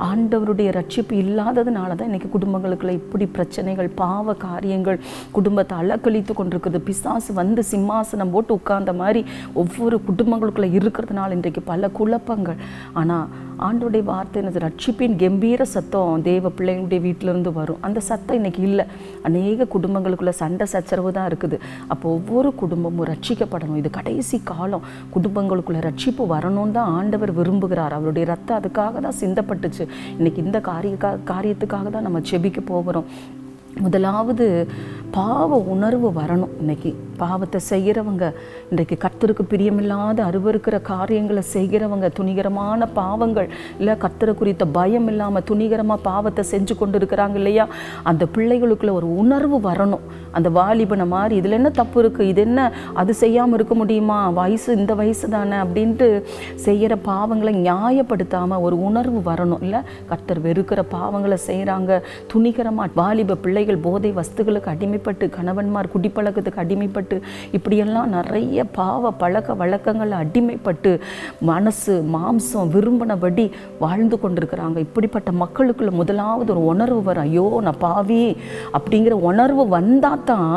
S4: ஆண்டவருடைய ரட்சிப்பு இல்லாததுனால தான் இன்றைக்கி குடும்பங்களுக்குள்ள இப்படி பிரச்சனைகள், பாவ காரியங்கள் குடும்பத்தை அலக்கழித்து கொண்டிருக்குது. பிசாசு வந்து சிம்மாசனம் போட்டு உட்கார்ந்த மாதிரி ஒவ்வொரு குடும்பங்களுக்குள்ளே இருக்கிறதுனால இன்றைக்கு பல குழப்பங்கள். ஆனால் ஆண்டவருடைய வார்த்தை என்னது, ரட்சிப்பின் கம்பீர சத்தம் தேவ பிள்ளைங்களுடைய வீட்டிலேருந்து வரும். அந்த சத்தம் இன்றைக்கி இல்லை. அநேக குடும்பங்களுக்குள்ள சண்டை சச்சரவு தான் இருக்குது. அப்போ ஒவ்வொரு குடும்பமும் ரட்சிக்கப்படணும். இது கடைசி காலம். குடும்பங்களுக்குள்ள ரட்சிப்பு வரணும்னு தான் ஆண்டவர் விரும்புகிறார். அவருடைய ரத்தம் அதுக்காக தான் சிந்தப்பட்டுச்சு. இன்னைக்கு இந்த காரியத்துக்காக தான் நம்ம ஜெபிக்க போகிறோம். முதலாவது பாவ உணர்வு வரணும். இன்னைக்கு பாவத்தை செய்கிறவங்க, இன்றைக்கு கர்த்தருக்கு பிரியமில்லாத அருவருக்கிற காரியங்களை செய்கிறவங்க, துணிகரமான பாவங்கள் இல்லை, கர்த்தரை குறித்த பயம் இல்லாமல் துணிகரமாக பாவத்தை செஞ்சு கொண்டு இருக்கிறாங்க இல்லையா, அந்த பிள்ளைகளுக்குள்ள ஒரு உணர்வு வரணும். அந்த வாலிபனை மாதிரி இதில் என்ன தப்பு இருக்குது, இது என்ன அது செய்யாமல் இருக்க முடியுமா, வயசு இந்த வயசு தானே அப்படின்ட்டு செய்கிற பாவங்களை நியாயப்படுத்தாமல் ஒரு உணர்வு வரணும். இல்லை கர்த்தர் வெறுக்கிற பாவங்களை செய்கிறாங்க, துணிகரமாக வாலிப பிள்ளைகள் போதை வஸ்துகளுக்கு அடிமைப்பட்டு, கணவன்மார் குடிப்பழக்கத்துக்கு அடிமைப்பட்டு, இப்படியெல்லாம் நிறைய பாவ பழக்க வழக்கங்கள் அடிமைப்பட்டு மனசு மாம்சம் விரும்பினபடி வாழ்ந்து கொண்டிருக்கிறாங்க. இப்படிப்பட்ட மக்களுக்குள்ள முதலாவது ஒரு உணர்வு வரும், ஐயோ நான் பாவி அப்படிங்கிற உணர்வு வந்தால் தான்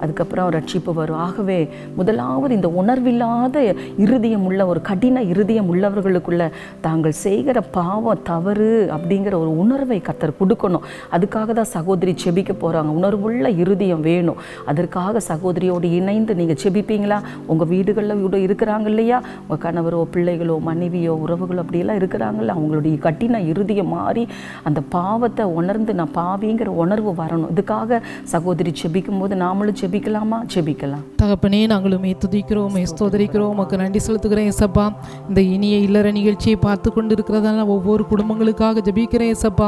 S4: அதுக்கப்புறம் ரட்சிப்பு வரும். ஆகவே முதலாவது இந்த உணர்வில்லாத இருதயம் உள்ள, ஒரு கடின இருதயம் உள்ளவர்களுக்குள்ள தாங்கள் செய்கிற பாவம் தவறு அப்படிங்கிற ஒரு உணர்வை கர்த்தர் கொடுக்கணும். அதுக்காக தான் சகோதரி செபிக்க போகிறாங்க. உணர்வுள்ள இருதயம் வேணும். அதற்காக சகோதரியோடு இணைந்து நீங்கள் செபிப்பீங்களா? உங்கள் வீடுகளில் இருக்கிறாங்க இல்லையா, உங்கள் கணவரோ பிள்ளைகளோ மனைவியோ உறவுகளோ அப்படியெல்லாம் இருக்கிறாங்கல்ல, அவங்களுடைய கடின இருதயம் மாறி அந்த பாவத்தை உணர்ந்து நான் பாவிங்கிற உணர்வு வரணும். இதுக்காக சகோதரி செபிக்கும் போது நாமளும் ஜெபிக்கலாமா? ஜெபிக்கலாம்.
S11: தகப்பனே, நாங்களுமே துதிக்கிறோம், ஸ்தோத்திரிக்கிறோம், உமக்கு நன்றி செலுத்துகிறேன் ஏசப்பா. இந்த இனிய இல்லற நிகழ்ச்சியை பார்த்து கொண்டு இருக்கிறதால ஒவ்வொரு குடும்பங்களுக்காக ஜெபிக்கிறேன் ஏசப்பா.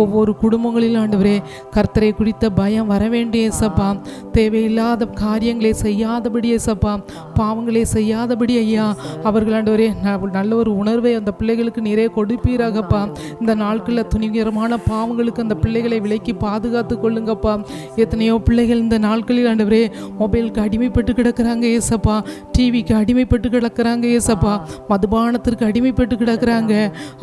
S11: ஒவ்வொரு குடும்பங்களில் ஆண்டவரே கர்த்தரை குறித்த பயம் வர வேண்டிய ஏசப்பா. தேவையில்லாத காரியங்களை செய்யாதபடி ஏசப்பா, பாவங்களை செய்யாதபடி ஐயா அவர்கள் ஆண்டவரே நல்ல ஒரு உணர்வை அந்த பிள்ளைகளுக்கு நிறைய கொடுப்பீராகப்பா. இந்த நாட்களில் துணிகரமான பாவங்களுக்கு அந்த பிள்ளைகளை விலக்கி பாதுகாத்து கொள்ளுங்கப்பா. எத்தனையோ பிள்ளைகள் இந்த நாட்களில் ஆண்டவரே மொபைலுக்கு அடிமைப்பட்டு கிடக்கிறாங்க ஏசப்பா, டிவிக்கு அடிமைப்பட்டு கிடக்கிறாங்க ஏசப்பா, மதுபானத்திற்கு அடிமைப்பட்டு கிடக்கிறாங்க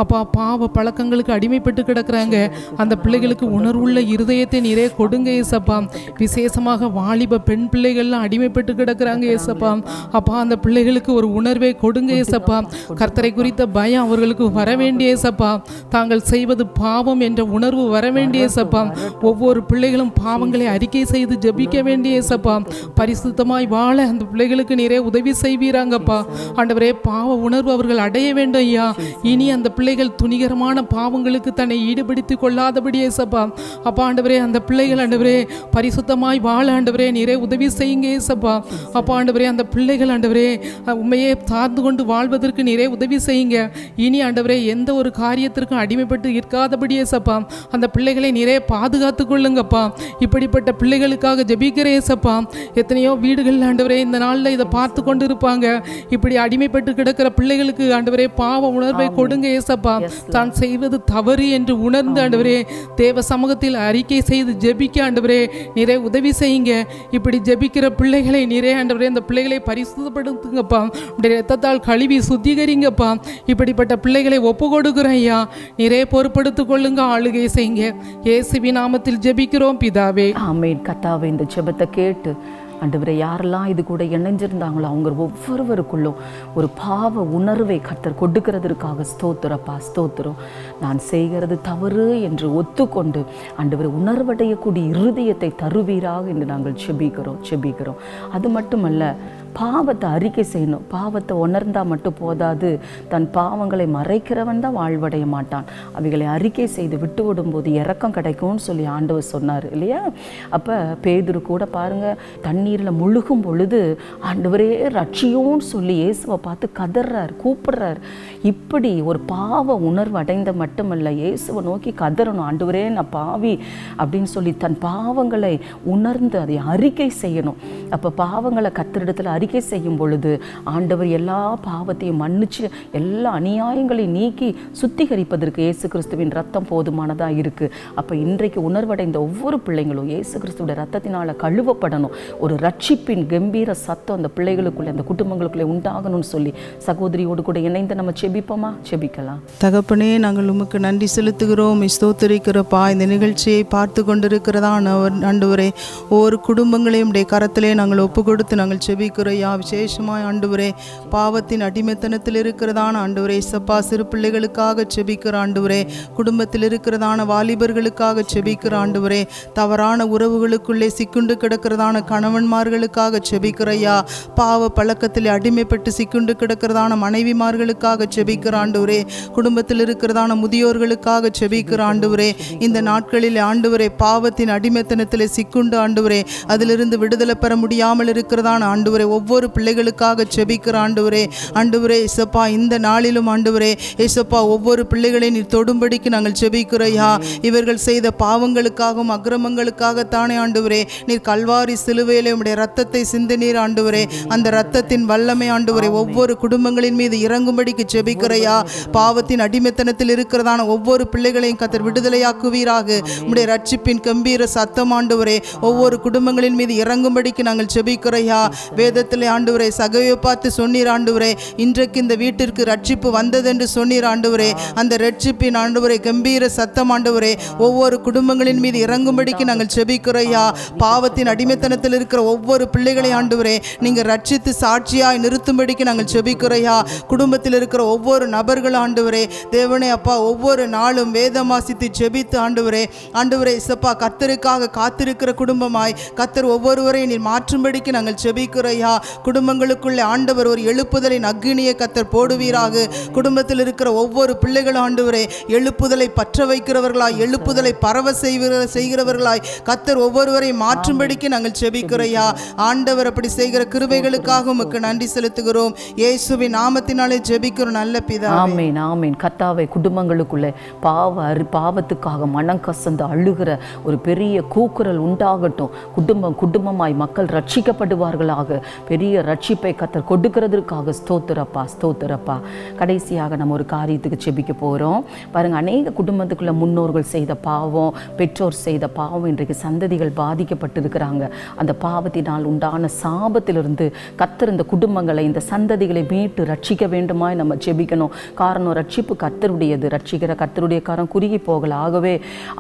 S11: அப்பா, பாவ பழக்கங்களுக்கு அடிமைப்பட்டு கிடக்கிறாங்க. அந்த பிள்ளைகளுக்கு உணர்வுள்ள இருதயத்தை நிறைய கொடுங்க ஏசப்பா. விசேஷமாக வாலிப பெண் பிள்ளைகள்லாம் அடிமைப்பட்டு கிடக்கிறாங்க ஏசப்பா. அப்பா அந்த பிள்ளைகளுக்கு ஒரு உணர்வை கொடுங்க ஏசப்பா. கர்த்தரை குறித்த பயம் அவர்களுக்கு வர வேண்டிய ஏசப்பா. தாங்கள் செய்வது பாவம் என்ற உணர்வு வர வேண்டிய ஏசப்பா. ஒவ்வொரு பிள்ளைகளும் பாவங்களை அறிக்கை செய்து ஜெபிக்க வேண்டிய ஏசப்பா. பரிசுத்தமாய் வாழ அந்த பிள்ளைகளுக்கு நிறைய உதவி செய்வீராங்கப்பா. ஆண்டவரே பாவ உணர்வு அவர்கள் அடைய வேண்டும் ஐயா. இனி அந்த பிள்ளைகள் துணிகரமான பாவங்களுக்கு தன்னை ஈடுபடுத்திக் கொள்ளாதபடி ஏசப்பா. அப்பா ஆண்டவரே அந்த பிள்ளைகள் ஆண்டவரே பரிசுத்தமாய் வாழ ஆண்டவரே நிறைய உதவி செய்யுங்க ஏசப்பா. அப்பா ஆண்டவரே அந்த பிள்ளைகள் ஆண்டவரே உண்மையே சார்ந்து கொண்டு வாழ்வதற்கு நிறைய உதவி செய்யுங்க. இனி ஆண்டவரே எந்த ஒரு காரியத்திற்கும் அடிமைப்பட்டு இருக்காதபடி ஏசப்பா அந்த பிள்ளைகளை நிறைய பாதுகாத்து கொள்ளுங்கப்பா. இப்படிப்பட்ட பிள்ளைகளுக்காக ஜெபிக்கிற ஏசப்பா. ஏசப்பா. எத்தனையோ வீடுகள் ஆண்டவரே இந்த நாளில் இதை பார்த்து கொண்டு இருப்பாங்க. இப்படி அடிமைப்பட்டு கிடக்கிற பிள்ளைகளுக்கு ஆண்டவரே பாவ உணர்வை கொடுங்க ஏசப்பா. தான் செய்வது தவறு என்று உணர்ந்து ஆண்டவரே தேவ சமூகத்தில் அறிக்கை செய்து ஜெபிக்க ஆண்டவரே நிறைய உதவி செய்யுங்க. இப்படி ஜெபிக்கிற பிள்ளைகளை நிறைய ஆண்டவரே அந்த பிள்ளைகளை பரிசுத்தப்படுத்துங்கப்பா. உடைய ரத்தத்தால் கழுவி சுத்திகரிங்கப்பா. இப்படிப்பட்ட பிள்ளைகளை ஒப்பு கொடுக்குறேன் ஐயா. நிறைய பொறுப்படுத்திக் கொள்ளுங்க, ஆளுகை செய்யுங்க. இயேசுவின் நாமத்தில் ஜெபிக்கிறோம் பிதாவே.
S4: ஆமென். கர்த்தாவே, இந்த ஜெபத்தை கேட்டு ஆண்டவரே யாரெல்லாம் இது கூட இணைஞ்சிருந்தாங்களோ அவங்க ஒவ்வொருவருக்குள்ளும் ஒரு பாவ உணர்வை கர்த்தர் கொடுக்கிறதற்காக ஸ்தோத்திரப்பா, ஸ்தோத்திரம். நான் செய்கிறது தவறு என்று ஒத்துக்கொண்டு ஆண்டவரை உணர்வடையக்கூடிய இருதயத்தை தருவீராக என்று நாங்கள் செபிக்கிறோம். அது மட்டுமல்ல, பாவத்தை அறிக்கை செய்யணும். பாவத்தை உணர்ந்தால் மட்டும் போதாது, தன் பாவங்களை மறைக்கிறவன் தான் வாழ்வடைய மாட்டான். அவைகளை அறிக்கை செய்து விட்டு விடும்போது இரக்கம் கிடைக்கும்னு சொல்லி ஆண்டவர் சொன்னார் இல்லையா? அப்போ பேதுரு கூட பாருங்கள், தண்ணீரில் முழுகும் பொழுது ஆண்டவரே ரட்சியோன்னு சொல்லி இயேசுவை பார்த்து கதறார், கூப்பிடுறார். இப்படி ஒரு பாவ உணர்வு அடைந்த மட்டுமல்ல, இயேசுவை நோக்கி கதறணும், ஆண்டவரே நான் பாவி அப்படின்னு சொல்லி தன் பாவங்களை உணர்ந்து அதை அறிக்கை செய்யணும். அப்போ பாவங்களை கர்த்தரிடத்தில் அறிக்கை செய்யும் பொழுது ஆண்டவர் எல்லா பாவத்தையும் மன்னிச்சு எல்லா அநியாயங்களையும் நீக்கி சுத்திகரிப்பதற்கு இயேசு கிறிஸ்துவின் ரத்தம் போதுமானதாக இருக்குது. அப்போ இன்றைக்கு உணர்வடைந்த ஒவ்வொரு பிள்ளைங்களும் இயேசு கிறிஸ்துவோட ரத்தத்தினால் கழுவப்படணும். ஒரு ரட்சிப்பின் கம்பீர சத்தம் அந்த பிள்ளைகளுக்குள்ளே, அந்த குடும்பங்களுக்குள்ளே உண்டாகணும்னு சொல்லி சகோதரியோடு கூட இணைந்து நம்ம செபிப்போமா? செபிக்கலாம்.
S12: தகப்பனே, நாங்கள் உமக்கு நன்றி செலுத்துகிறோம், ஸ்தோத்திரிக்கிறப்பா. இந்த நிகழ்ச்சியை பார்த்து கொண்டிருக்கிறதான் ஆண்டவரே ஒவ்வொரு குடும்பங்களையும் உடைய கரத்திலே நாங்கள் ஒப்பு கொடுத்து நாங்கள் செபிக்கிறோம். விசேஷமாய் ஆண்டவரே பாவத்தின் அடிமைத்தனத்தில் இருக்கிறதான ஆண்டவரே இசப்பா சிறு பிள்ளைகளுக்காக செபிக்கிற ஆண்டவரே, குடும்பத்தில் இருக்கிறதான வாலிபர்களுக்காக செபிக்கிற ஆண்டவரே, தவறான உறவுகளுக்குள்ளே சிக்குண்டு கிடக்கிறதான கணவன்மார்களுக்காக செபிக்கிறையா, பாவ பழக்கத்தில் அடிமைப்பட்டு சிக்குண்டு கிடக்கிறதான மனைவிமார்களுக்காக செபிக்கிற ஆண்டவரே, குடும்பத்தில் இருக்கிறதான முதியோர்களுக்காக செபிக்கிற ஆண்டவரே, இந்த நாட்களில் ஆண்டவரே பாவத்தின் அடிமைத்தனத்தில் சிக்குண்டு ஆண்டவரே அதிலிருந்து விடுதலை பெற முடியாமல் இருக்கிறதான ஆண்டவரே ஒவ்வொரு பிள்ளைகளுக்காக செபிக்கிற ஆண்டவரே, ஆண்டவரே இசப்பா இந்த நாளிலும் ஆண்டவரே இசப்பா ஒவ்வொரு பிள்ளைகளை நீர் தொடும்படிக்கு நாங்கள் செபிக்கிறையா. இவர்கள் செய்த பாவங்களுக்காகவும் அக்கிரமங்களுக்காகத்தானே ஆண்டவரே நீர் கல்வாரி சிலுவையிலே உம்முடைய ரத்தத்தை சிந்தினீர் ஆண்டவரே. அந்த ரத்தத்தின் வல்லமை ஆண்டவரே ஒவ்வொரு குடும்பங்களின் மீது இறங்கும்படிக்கு செபிக்கிறையா. பாவத்தின் அடிமைத்தனத்தில் இருக்கிறதான ஒவ்வொரு பிள்ளைகளையும் கர்த்தர் விடுதலையாக்குவீராக. உம்முடைய ரட்சிப்பின் கம்பீர சத்தம் ஆண்டவரே ஒவ்வொரு குடும்பங்களின் மீது இறங்கும்படிக்கு நாங்கள் செபிக்கிறையா. வேதத்திலே ஆண்டவரே சகையை பார்த்து சொன்னீர் ஆண்டவரே, இன்றைக்கு இந்த வீட்டிற்கு ரட்சிப்பு வந்ததென்று சொன்னீர் ஆண்டவரே. அந்த ரட்சிப்பின் ஆண்டவரே கம்பீர சத்தம் ஆண்டவரே ஒவ்வொரு குடும்பங்களின் மீது இறங்கும்படிக்கு நாங்கள் செபிக்கிறையா. பாவத்தின் அடிமைத்தனத்தில் இருக்கிற ஒவ்வொரு பிள்ளைகளை ஆண்டவரே நீங்கள் ரட்சித்து சாட்சியாய் நிறுத்தும்படிக்கு நாங்கள் செபிக்கிறையா. குடும்பத்தில் இருக்கிற ஒவ்வொரு நபர்கள் ஆண்டவரே தேவனே அப்பா ஒவ்வொரு நாளும் வேதம் வாசித்து செபித்து ஆண்டவரே இசப்பா கர்த்தருக்காக காத்திருக்கிற குடும்பமாய் கர்த்தர் ஒவ்வொருவரையும் நீர் மாற்றும்படிக்கு நாங்கள் செபிக்கிறையா. குடும்பங்களுக்குள்ளே ஆண்டவர் ஒரு எழுப்புதலின் அக்னியை கர்த்தர் போடுவீராக. குடும்பத்தில் இருக்கிற ஒவ்வொரு பிள்ளைகள் ஆண்டவரே எழுப்புதலை பற்ற வைக்கிறவர்களாய், எழுப்புதலை பரவ செய்கிறவர்களாய் கர்த்தர் ஒவ்வொருவரையும் மாற்றும்படிக்கு நாங்கள் செபிக்கிறையா. ஆண்டவர் அப்படி செய்கிற கிருபைகளுக்காக உமக்கு நன்றி செலுத்துகிறோம். இயேசுவின் நாமத்தினாலே ஜெபிக்கிறோம் நல்ல பிதாவே.
S4: ஆமென், ஆமென். கர்த்தாவே குடும்பங்களுக்குள்ளே பாவத்துக்காக மனம் கசந்து அழுகிற ஒரு பெரிய கூக்குரல் உண்டாகட்டும். குடும்பமாய் மக்கள் ரட்சிக்கப்படுவார்களாக. பெரிய ரட்சிப்பை கர்த்தர் கொடுக்கிறதுக்காக ஸ்தோத்திரப்பா. கடைசியாக நம்ம ஒரு காரியத்துக்கு செபிக்க போகிறோம். பாருங்கள், அநேக குடும்பத்துக்குள்ள முன்னோர்கள் செய்த பாவம், பெற்றோர் செய்த பாவம் இன்றைக்கு சந்ததிகள் பாதிக்கப்பட்டிருக்கிறாங்க. அந்த பாவத்தினால் உண்டான சாபத்திலிருந்து கர்த்தர் இந்த குடும்பங்களை, இந்த சந்ததிகளை மீட்டு ரட்சிக்க வேண்டுமாய் நம்ம செபிக்கணும். காரணம், ரட்சிப்பு கர்த்தருடையது. ரட்சிக்கிற கர்த்தருடைய கரம் குறுகி போகல. ஆகவே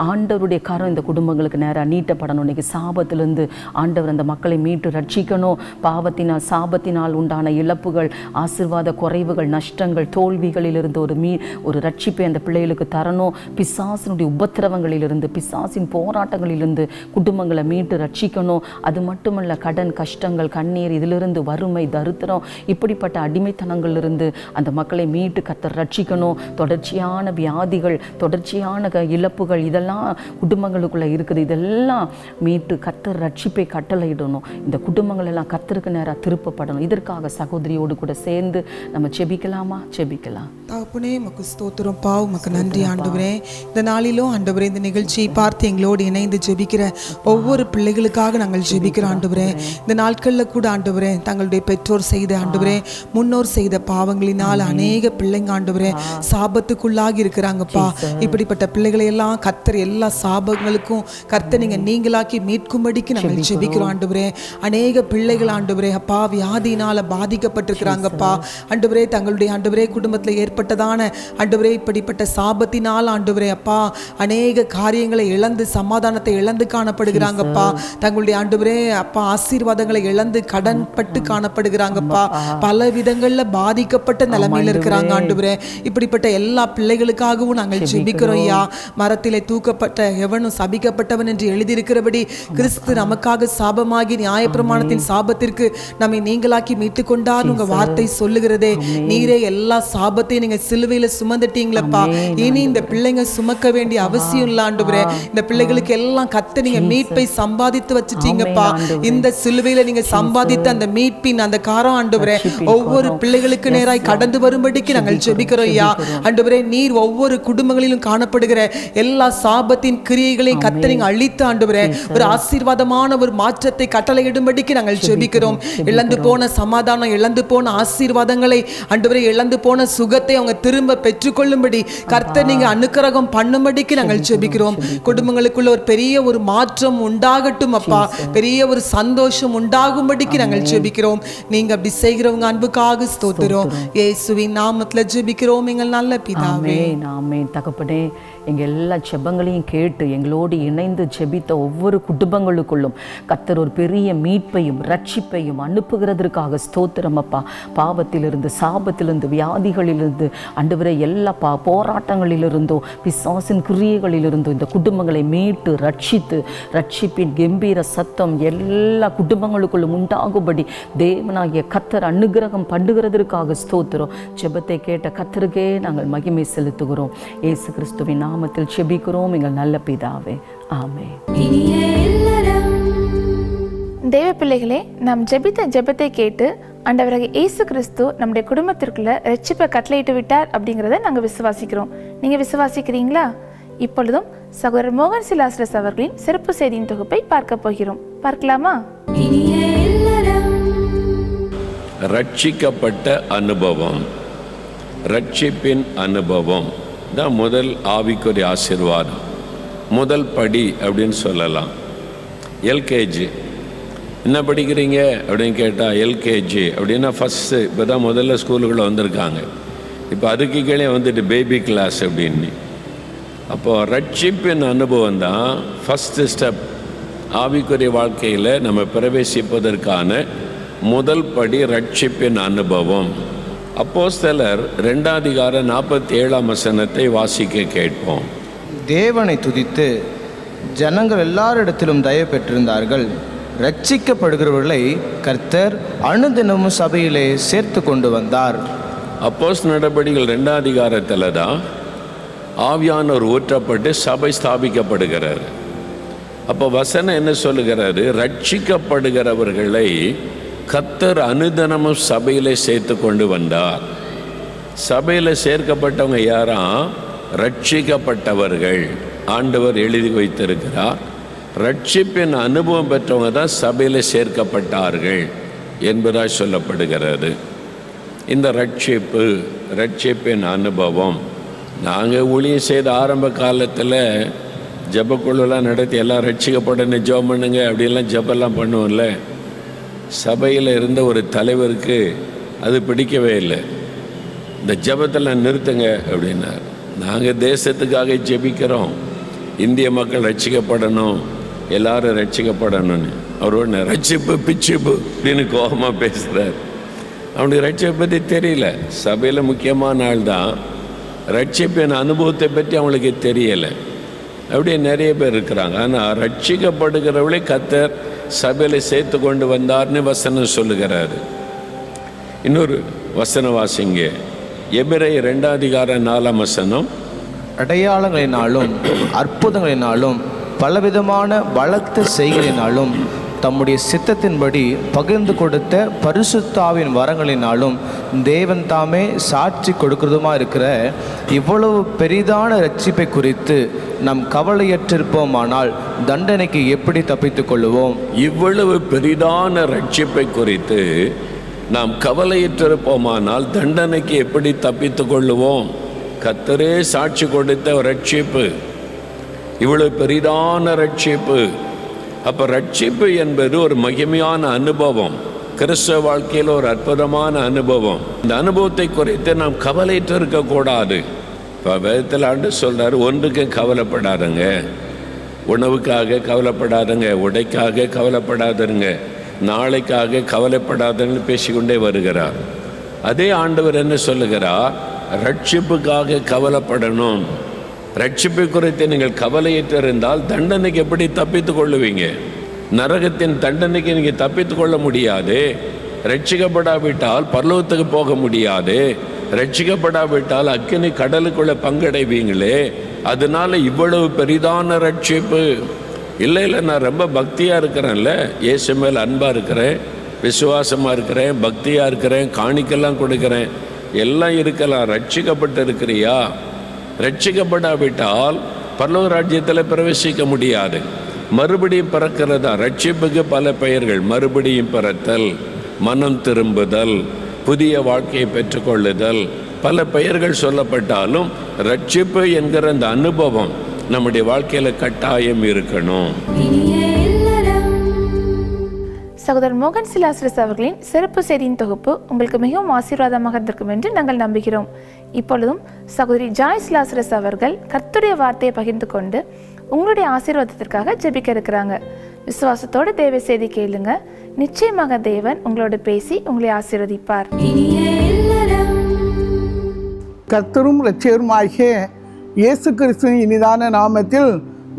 S4: ஆண்டவருடைய கரம் இந்த குடும்பங்களுக்கு நேராக நீட்டப்படணும். இன்னைக்கு சாபத்திலிருந்து ஆண்டவர் அந்த மக்களை மீட்டு ரட்சிக்கணும். பாவத்தினால் சாபத்தினால் உண்டான இழப்புகள், ஆசீர்வாத குறைவுகள், நஷ்டங்கள், தோல்விகளிலிருந்து ஒரு ரட்சிப்பை அந்த பிள்ளைகளுக்கு தரணும். பிசாசினுடைய உபத்திரவங்களிலிருந்து, பிசாசின் போராட்டங்களிலிருந்து குடும்பங்களை மீட்டு ரட்சிக்கணும். அது மட்டுமல்ல, கடன், கஷ்டங்கள், கண்ணீர், இதிலிருந்து வறுமை, தரித்திரம், இப்படிப்பட்ட அடிமைத்தனங்களிலிருந்து அந்த மக்களை மீட்டு கர்த்தர் ரட்சிக்கணும். தொடர்ச்சியான வியாதிகள், தொடர்ச்சியான இழப்புகள் இதெல்லாம் குடும்பங்களுக்குள்ளே இருக்குது. இதெல்லாம் மீட்டு கர்த்தர் ரட்சிப்பை கட்டளையிடணும். இந்த குடும்பங்கள் எல்லாம் கர்த்தருக்கு நேராக திருப்பப்படணும். இதற்காக சகோதரியோடு கூட சேர்ந்து நம்ம செபிக்கலாமா? செபிக்கலாம்.
S12: தகப்பனே உமக்கு ஸ்தோத்திரம் பா, உமக்கு நன்றி ஆண்டவரே. இந்த நாளிலும் ஆண்டவரே இந்த நிகழ்ச்சியை பார்த்து எங்களோடு இணைந்து ஜெபிக்கிற ஒவ்வொரு பிள்ளைகளுக்காக நாங்கள் ஜெபிக்கிறோம் ஆண்டவரே இந்த நாட்களில் கூட ஆண்டவரே தங்களுடைய பெற்றோர் செய்த ஆண்டவரே முன்னோர் செய்த பாவங்களினால் அநேக பிள்ளைங்க ஆண்டவரே சாபத்துக்குள்ளாகி இருக்கிறாங்கப்பா. இப்படிப்பட்ட பிள்ளைகளை எல்லாம் கர்த்தர் எல்லா சாபங்களுக்கும் கர்த்தர் நீங்களாக்கி மீட்கும்படிக்கு நாங்கள் ஜெபிக்கிறோம் ஆண்டவரே. அநேக பிள்ளைகள் ஆண்டவரே அப்பா வியாதியினால பாதிக்கப்பட்டிருக்கிறாங்கப்பா ஆண்டவரே. தங்களுடைய ஆண்டவரே குடும்பத்தில் ஏற்பட்டதான ஆண்டவரே இப்படிப்பட்ட சாபத்தினால் ஆண்டவரே அப்பா அநேக காரியங்களை இழந்து சமாதானத்தை இழந்து காணப்படுகிறாங்கப்பா. தங்களுடைய ஆண்டவரே அப்பா ஆசீர்வாதங்களை இழந்து கடன் பட்டு காணப்படுகிறாங்கப்பா. பல விதங்கள்ல பாதிக்கப்பட்ட நிலைமையில இருக்கிறாங்க ஆண்டவரே. இப்படிப்பட்ட எல்லா பிள்ளைகளுக்காகவும் நாங்கள் ஜெபிக்கிறோம் ஐயா. மரத்திலே தூக்கப்பட்ட எவனும் சபிக்கப்பட்டவன் என்று எழுதியிருக்கிறபடி கிறிஸ்து நமக்காக சாபமாகி நியாயப்பிரமாணத்தின் சாபத்திற்கு நம்மை நீங்களாக்கி மீட்டு கொண்டார் உங்க வார்த்தை சொல்லுகிறதே. நீரே எல்லா சாபத்தையும் நீங்க சிலுவையில சுமந்துட்டீங்களப்பா. இனி இந்த பிள்ளைங்க சுமக்க வேண்டிய அவசியம் இல்ல ஆண்டவரே. இந்த பிள்ளைகளுக்கு எல்லாம் கத்த நீங்க மீட்பை சம்பாதித்து வச்சுட்டீங்கப்பா. இந்த சிலுவையில நீங்க சம்பாதித்த அந்த மீட்பின் அந்த காரம் ஆண்டவரே ஒவ்வொரு பிள்ளைகளுக்கு நேராய் கடந்து வரும்படிக்கு நாங்கள் ஜெபிக்கிறோம் ஐயா. ஆண்டவரே நீர் ஒவ்வொரு குடும்பங்களிலும் காணப்படுகிற எல்லா சாபத்தின் கிரியைகளையும் கத்த நீங்க அழித்து ஆண்டவரே ஒரு ஆசீர்வாதமான ஒரு மாற்றத்தை கட்டளையிடும்படிக்கு நாங்கள் ஜெபிக்கிறோம். இழந்து போன சமாதானம், இழந்து போன ஆசீர்வாதங்களை ஆண்டவரே, இழந்து போன சுகத்தை அவங்க திரும்ப பெற்றுக்கொள்ளும்படி கர்த்தர் நீங்க அனுக்கிரகம் பண்ணும்படிக்கு நாங்கள் ஜெபிக்கிறோம். குடும்பங்களுக்குள்ள ஒரு பெரிய ஒரு மாற்றம் உண்டாகட்டும் அப்பா. பெரிய ஒரு சந்தோஷம் உண்டாகும்படிக்கு நாங்கள் ஜெபிக்கிறோம். நீங்க அப்படி செய்கிறவங்க அன்புக்காக ஸ்தோத்திரம். இயேசுவின் நாமத்துல ஜெபிக்கிறோம் எங்கள் நல்ல பிதாவே.
S4: ஆமென். தகப்பனே எங்க எல்லா ஜெபங்களையும் கேட்டு எங்களோடு இணைந்து ஜெபித்த ஒவ்வொரு குடும்பங்களுக்குள்ளும் கர்த்தர் ஒரு பெரிய மீட்பையும் ரட்சிப்பையும் அனுப்புகிறதற்காக ஸ்தோத்திரம் அப்பா. பாவத்திலிருந்து, சாபத்திலிருந்து, வியாதிகளிலிருந்து ஆண்டவரே எல்லா போராட்டங்களிலிருந்தோ பிசாசின் கிரியைகளிலிருந்தோ இந்த குடும்பங்களை மீட்டு ரட்சித்து ரட்சிப்பின் கம்பீர சத்தம் எல்லா குடும்பங்களுக்குள்ளும் உண்டாகும்படி தேவனாகிய கர்த்தர் அனுக்கிரகம் பண்ணுகிறதற்காக ஸ்தோத்திரம். ஜெபத்தை கேட்ட கர்த்தருக்கே நாங்கள் மகிமை செலுத்துகிறோம். இயேசு கிறிஸ்துவின் நாமத்தில் ஜெபிக்கிறோம் எங்கள் நல்ல பிதாவே. ஆமென்.
S7: தேவ பிள்ளைகளே, நாம் ஜெபித்த ஜெபத்தை கேட்டு ஆண்டவராகிய இயேசு கிறிஸ்து நம்முடைய குடும்பத்திற்குள்ள ரட்சிப்பை கட்டளையிட்டு விட்டார் அப்படிங்கிறத நாங்கள் விசுவாசிக்கிறோம். நீங்கள் விசுவாசிக்கிறீங்களா? இப்பொழுதும் சகோதரர் மோகன் சிலாஸ்ரஸ் அவர்களின் சிறப்பு செய்தியின் தொகுப்பை பார்க்க போகிறோம். பார்க்கலாமா?
S5: ரட்சிக்கப்பட்ட அனுபவம், ரட்சிப்பின் அனுபவம் தான் முதல் ஆவிக்குரிய ஆசீர்வாதம், முதல் படி அப்படின்னு சொல்லலாம். எல்கேஜி என்ன படிக்கிறீங்க அப்படின்னு கேட்டால் எல்கேஜி அப்படின்னா ஃபஸ்ட்டு இப்போ தான் முதல்ல ஸ்கூலுக்குள்ளே வந்திருக்காங்க. இப்போ அதுக்கு கீழே வந்துட்டு பேபி கிளாஸ் அப்படின்னு. அப்போது ரட்சிப்பின் அனுபவம் தான் ஃபஸ்ட்டு ஸ்டெப். ஆவிக்குரிய வாழ்க்கையில் நம்ம பிரவேசிப்பதற்கான முதல் படி ரட்சிப்பின் அனுபவம். அப்போஸ்தலர் 2:47 வாசிக்க கேட்போம்.
S13: தேவனை துதித்து ஜனங்கள் எல்லாரிடத்திலும் தயவு பெற்றிருந்தார்கள். ரட்சிக்கப்படுகிறவர்களை கர்த்தர் அனுதினமும் சபையிலே சேர்த்து கொண்டு வந்தார்.
S5: அப்போஸ்தலர் நடபடிகள் 2 தான் ஆவியானவர் ஊற்றப்பட்டு சபை ஸ்தாபிக்கப்படுகிறார். அப்போ வசனம் என்ன சொல்லுகிறாரு? ரட்சிக்கப்படுகிறவர்களை கர்த்தர் அனுதினமும் சபையிலே சேர்த்து கொண்டு வந்தார். சபையில் சேர்க்கப்பட்டவங்க யாரா? ரட்சிக்கப்பட்டவர்கள். ஆண்டவர் எழுதி வைத்திருக்கிறார். ரட்சிப்பின் அனுபவம் பெற்றவங்க தான் சபையில் சேர்க்கப்பட்டார்கள் என்பதாக சொல்லப்படுகிறது. இந்த ரட்சிப்பின் அனுபவம் நாங்கள் ஊழியம் செய்த ஆரம்ப காலத்தில் ஜபக்குழுலாம் நடத்தி எல்லாம் ரட்சிக்கப்படணும் ஜெபம் பண்ணுங்க அப்படிலாம் ஜபெல்லாம் பண்ணுவோம்ல. சபையில் இருந்த ஒரு தலைவருக்கு அது பிடிக்கவே இல்லை. இந்த ஜபத்தில் நிறுத்துங்க அப்படின்னார். நாங்கள் தேசத்துக்காக ஜெபிக்கிறோம், இந்திய மக்கள் ரட்சிக்கப்படணும், எல்லாரும் ரட்சிக்கப்படணும்னு. அவர் ஒன்று ரட்சிப்பு பிச்சுப்பு அப்படின்னு கோபமாக பேசுகிறார். அவனுக்கு ரட்சிப்பை பற்றி தெரியல. சபையில் முக்கியமான ஆள் தான், ரட்சிப்பின் அனுபவத்தை பற்றி அவங்களுக்கு தெரியலை. அப்படியே நிறைய பேர் இருக்கிறாங்க. ஆனால் ரட்சிக்கப்படுகிறவளை கர்த்தர் சபையில் சேர்த்து கொண்டு வந்தார்னு வசனம் சொல்லுகிறாரு. இன்னொரு வசன வாசிங்க, எபிரேயர் 2:4
S13: அடையாளங்களினாலும் அற்புதங்களினாலும் பலவிதமான பலத்த செய்களினாலும் தம்முடைய சித்தத்தின்படி பகிர்ந்து கொடுத்த பரிசுத்தாவின் வரங்களினாலும் தேவன் தாமே சாட்சி கொடுக்கிறதுமா இருக்கிற இவ்வளவு பெரிதான இரட்சிப்பை குறித்து நாம் கவலையற்றிருப்போமானால் தண்டனைக்கு எப்படி தப்பித்துக் கொள்ளுவோம்?
S5: இவ்வளவு பெரிதான ரட்சிப்பை குறித்து நாம் கவலையற்றிருப்போமானால் தண்டனைக்கு எப்படி தப்பித்துக் கொள்ளுவோம்? கர்த்தரே சாட்சி கொடுத்த ரட்சிப்பு, இவ்வளவு பெரிதான ரட்சிப்பு. அப்போ ரட்சிப்பு என்பது ஒரு மகிமையான அனுபவம், கிறிஸ்தவ வாழ்க்கையில் ஒரு அற்புதமான அனுபவம். இந்த அனுபவத்தை குறித்து நாம் கவலையிட்டு இருக்கக்கூடாது. இப்போ வேதத்தில் ஆண்டு சொல்றாரு, ஒன்றுக்கு கவலைப்படாதுங்க, உணவுக்காக கவலைப்படாதுங்க, உடைக்காக கவலைப்படாதுங்க, நாளைக்காக கவலைப்படாதுன்னு பேசிக்கொண்டே வருகிறார். அதே ஆண்டவர் என்ன சொல்லுகிறார்? ரட்சிப்புக்காக கவலைப்படணும். ரட்சிப்பு குறித்து நீங்கள் கவலையிட்டிருந்தால் தண்டனைக்கு எப்படி தப்பித்துக் கொள்ளுவீங்க? நரகத்தின் தண்டனைக்கு நீங்கள் தப்பித்துக் கொள்ள முடியாது. ரட்சிக்கப்படாவிட்டால் பரலோகத்துக்கு போக முடியாது. ரட்சிக்கப்படாவிட்டால் அக்கினி கடலுக்குள்ள பங்கடைவீங்களே. அதனால இவ்வளவு பெரிதான ரட்சிப்பு இல்லை. நான் ரொம்ப பக்தியாக இருக்கிறேன்ல, இயேசு மேல் அன்பாக இருக்கிறேன், விசுவாசமாக இருக்கிறேன், பக்தியாக இருக்கிறேன், காணிக்கெல்லாம் கொடுக்குறேன், எல்லாம் இருக்கலாம். ரட்சிக்கப்பட்டு இருக்கிறியா? ரட்சிக்கப்படாவிட்டால் பரலோக ராஜ்யத்தில் பிரவேசிக்க முடியாது. மறுபடியும் பிறக்கிறதா ரட்சிப்புக்கு பல பெயர்கள். மறுபடியும் பிறத்தல், மனம் திரும்புதல், புதிய வாழ்க்கையை பெற்றுக்கொள்ளுதல், பல பெயர்கள் சொல்லப்பட்டாலும் ரட்சிப்பு என்கிற அந்த அனுபவம் நம்முடைய வாழ்க்கையில் கட்டாயம் இருக்கணும்.
S7: சகோதரர் மோகன் சிலாஸ்ரஸ் அவர்களின் சிறப்பு செய்தியின் தொகுப்பு உங்களுக்கு மிகவும் ஆசீர்வாதமாக இருந்திருக்கும் என்று நாங்கள் நம்புகிறோம். இப்பொழுதும் சகோதரி ஜாய் சிலாஸ்ரஸ் அவர்கள் கர்த்தருடைய வார்த்தையை பகிர்ந்து கொண்டு உங்களுடைய ஆசீர்வாதத்திற்காக ஜெபிக்க இருக்கிறாங்க. விசுவாசத்தோடு தேவ செய்தி கேளுங்க. நிச்சயமாக தேவன் உங்களோட பேசி உங்களை ஆசீர்வதிப்பார்.
S6: கர்த்தரும் இரட்சகருமாகிய இயேசு கிறிஸ்துவின் இனிதான நாமத்தில்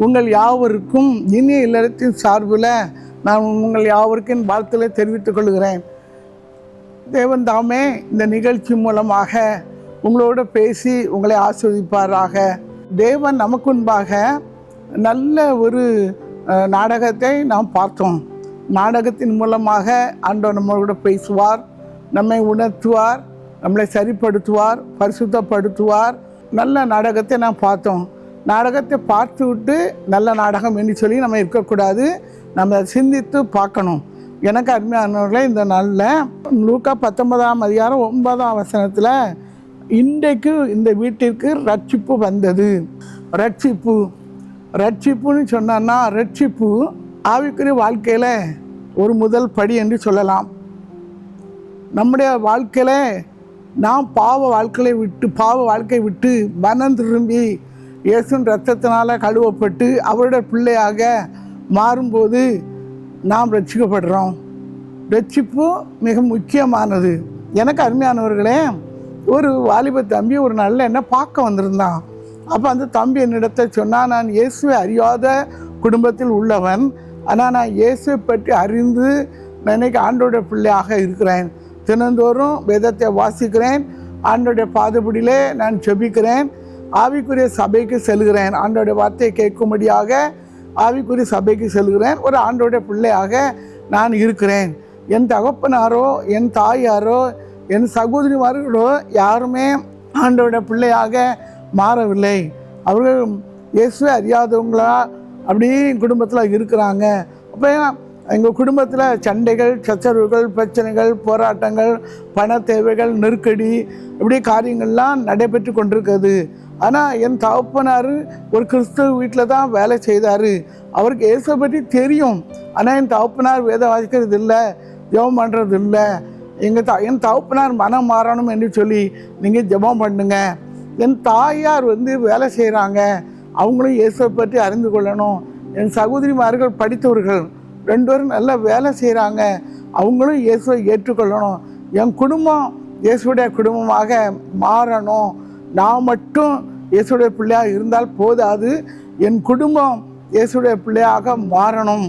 S6: உங்கள் யாவருக்கும் இனிய இல்லறத்தின் சார்பில் நான் உங்கள் யாவருக்கும் வாழ்த்துக்களை தெரிவித்துக் கொள்கிறேன். தேவன் தாமே இந்த நிகழ்ச்சி மூலமாக உங்களோட பேசி உங்களை ஆசீர்வதிப்பாராக. தேவன் நமக்கு முன்பாக நல்ல ஒரு நாடகத்தை நாம் பார்த்தோம். நாடகத்தின் மூலமாக ஆண்டவர் நம்மளோட பேசுவார், நம்மை உணர்த்துவார், நம்மளை சரிப்படுத்துவார், பரிசுத்தப்படுத்துவார். நல்ல நாடகத்தை நாம் பார்த்தோம். நாடகத்தை பார்த்து விட்டு நல்ல நாடகம் என்று சொல்லி நம்ம இருக்கக்கூடாது, நம்ம சிந்தித்து பார்க்கணும். எனக்கு அருமையானவர்களே, இந்த நாளில் லூக்கா 19ஆம் அதிகாரம் 9ஆம் வசனத்தில் இன்றைக்கு இந்த வீட்டிற்கு ரட்சிப்பு வந்தது. ரட்சிப்புன்னு சொன்னா, ரட்சிப்பு ஆவிக்குரிய வாழ்க்கையில் ஒரு முதல் படி என்று சொல்லலாம். நம்முடைய வாழ்க்கையில் நாம் பாவ வாழ்க்கையை விட்டு மனம் திரும்பி இயேசுவின் இரத்தத்தினால் கழுவப்பட்டு அவருடைய பிள்ளையாக மாறும்போது நாம் ரட்சிக்கப்படுறோம். ரட்சிப்பு மிக முக்கியமானது. எனக்கு அருமையானவர்களே, ஒரு வாலிப தம்பி ஒரு நல்ல என்ன பார்க்க வந்திருந்தான். அப்போ அந்த தம்பி என்னிடத்தை சொன்னால், நான் இயேசுவை அறியாத குடும்பத்தில் உள்ளவன், ஆனால் நான் இயேசுவை பற்றி அறிந்து இன்னைக்கு ஆண்டோடைய பிள்ளையாக இருக்கிறேன். தினந்தோறும் வேதத்தை வாசிக்கிறேன், ஆண்டோடைய பாதபடியிலே நான் ஜெபிக்கிறேன், ஆவிக்குரிய சபைக்கு செல்கிறேன், ஆண்டோடைய வார்த்தையை கேட்கும்படியாக ஆவிக்குரிய சபைக்கு செல்கிறேன். ஒரு ஆண்டோடைய பிள்ளையாக நான் இருக்கிறேன். என் தகப்பனாரோ என் தாயாரோ என் சகோதரிமார்களோ யாருமே ஆண்டோடைய பிள்ளையாக மாறவில்லை. அவர்கள் இயேசுவை அறியாதவங்களா அப்படி குடும்பத்தில் இருக்கிறாங்க. அப்போ எங்கள் குடும்பத்தில் சண்டைகள், சச்சரவுகள், பிரச்சனைகள், போராட்டங்கள், பண தேவைகள், நெருக்கடி, இப்படி காரியங்கள்லாம் நடைபெற்று கொண்டிருக்கிறது. ஆனால் என் தகப்பனார் ஒரு கிறிஸ்தவ வீட்டில் தான் வேலை செய்தார். அவருக்கு இயேசுவை பற்றி தெரியும். ஆனால் என் தகப்பனார் வேதம் வாசிக்கிறது இல்லை, ஜெபம் பண்ணுறது இல்லை. என் தகப்பனார் மனம் மாறணும் என்று சொல்லி நீங்கள் ஜெபம் பண்ணுங்க. என் தாயார் வேலை செய்கிறாங்க, அவங்களும் இயேசுவை பற்றி அறிந்து கொள்ளணும். என் சகோதரிமார்கள் படித்தவர்கள் 2 பேரும் நல்லா வேலை செய்கிறாங்க, அவங்களும் இயேசுவை ஏற்றுக்கொள்ளணும். என் குடும்பம் இயேசுடைய குடும்பமாக மாறணும். நான் மட்டும் இயேசுடைய பிள்ளையாக இருந்தால் போதாது, என் குடும்பம் இயேசுடைய பிள்ளையாக மாறணும்.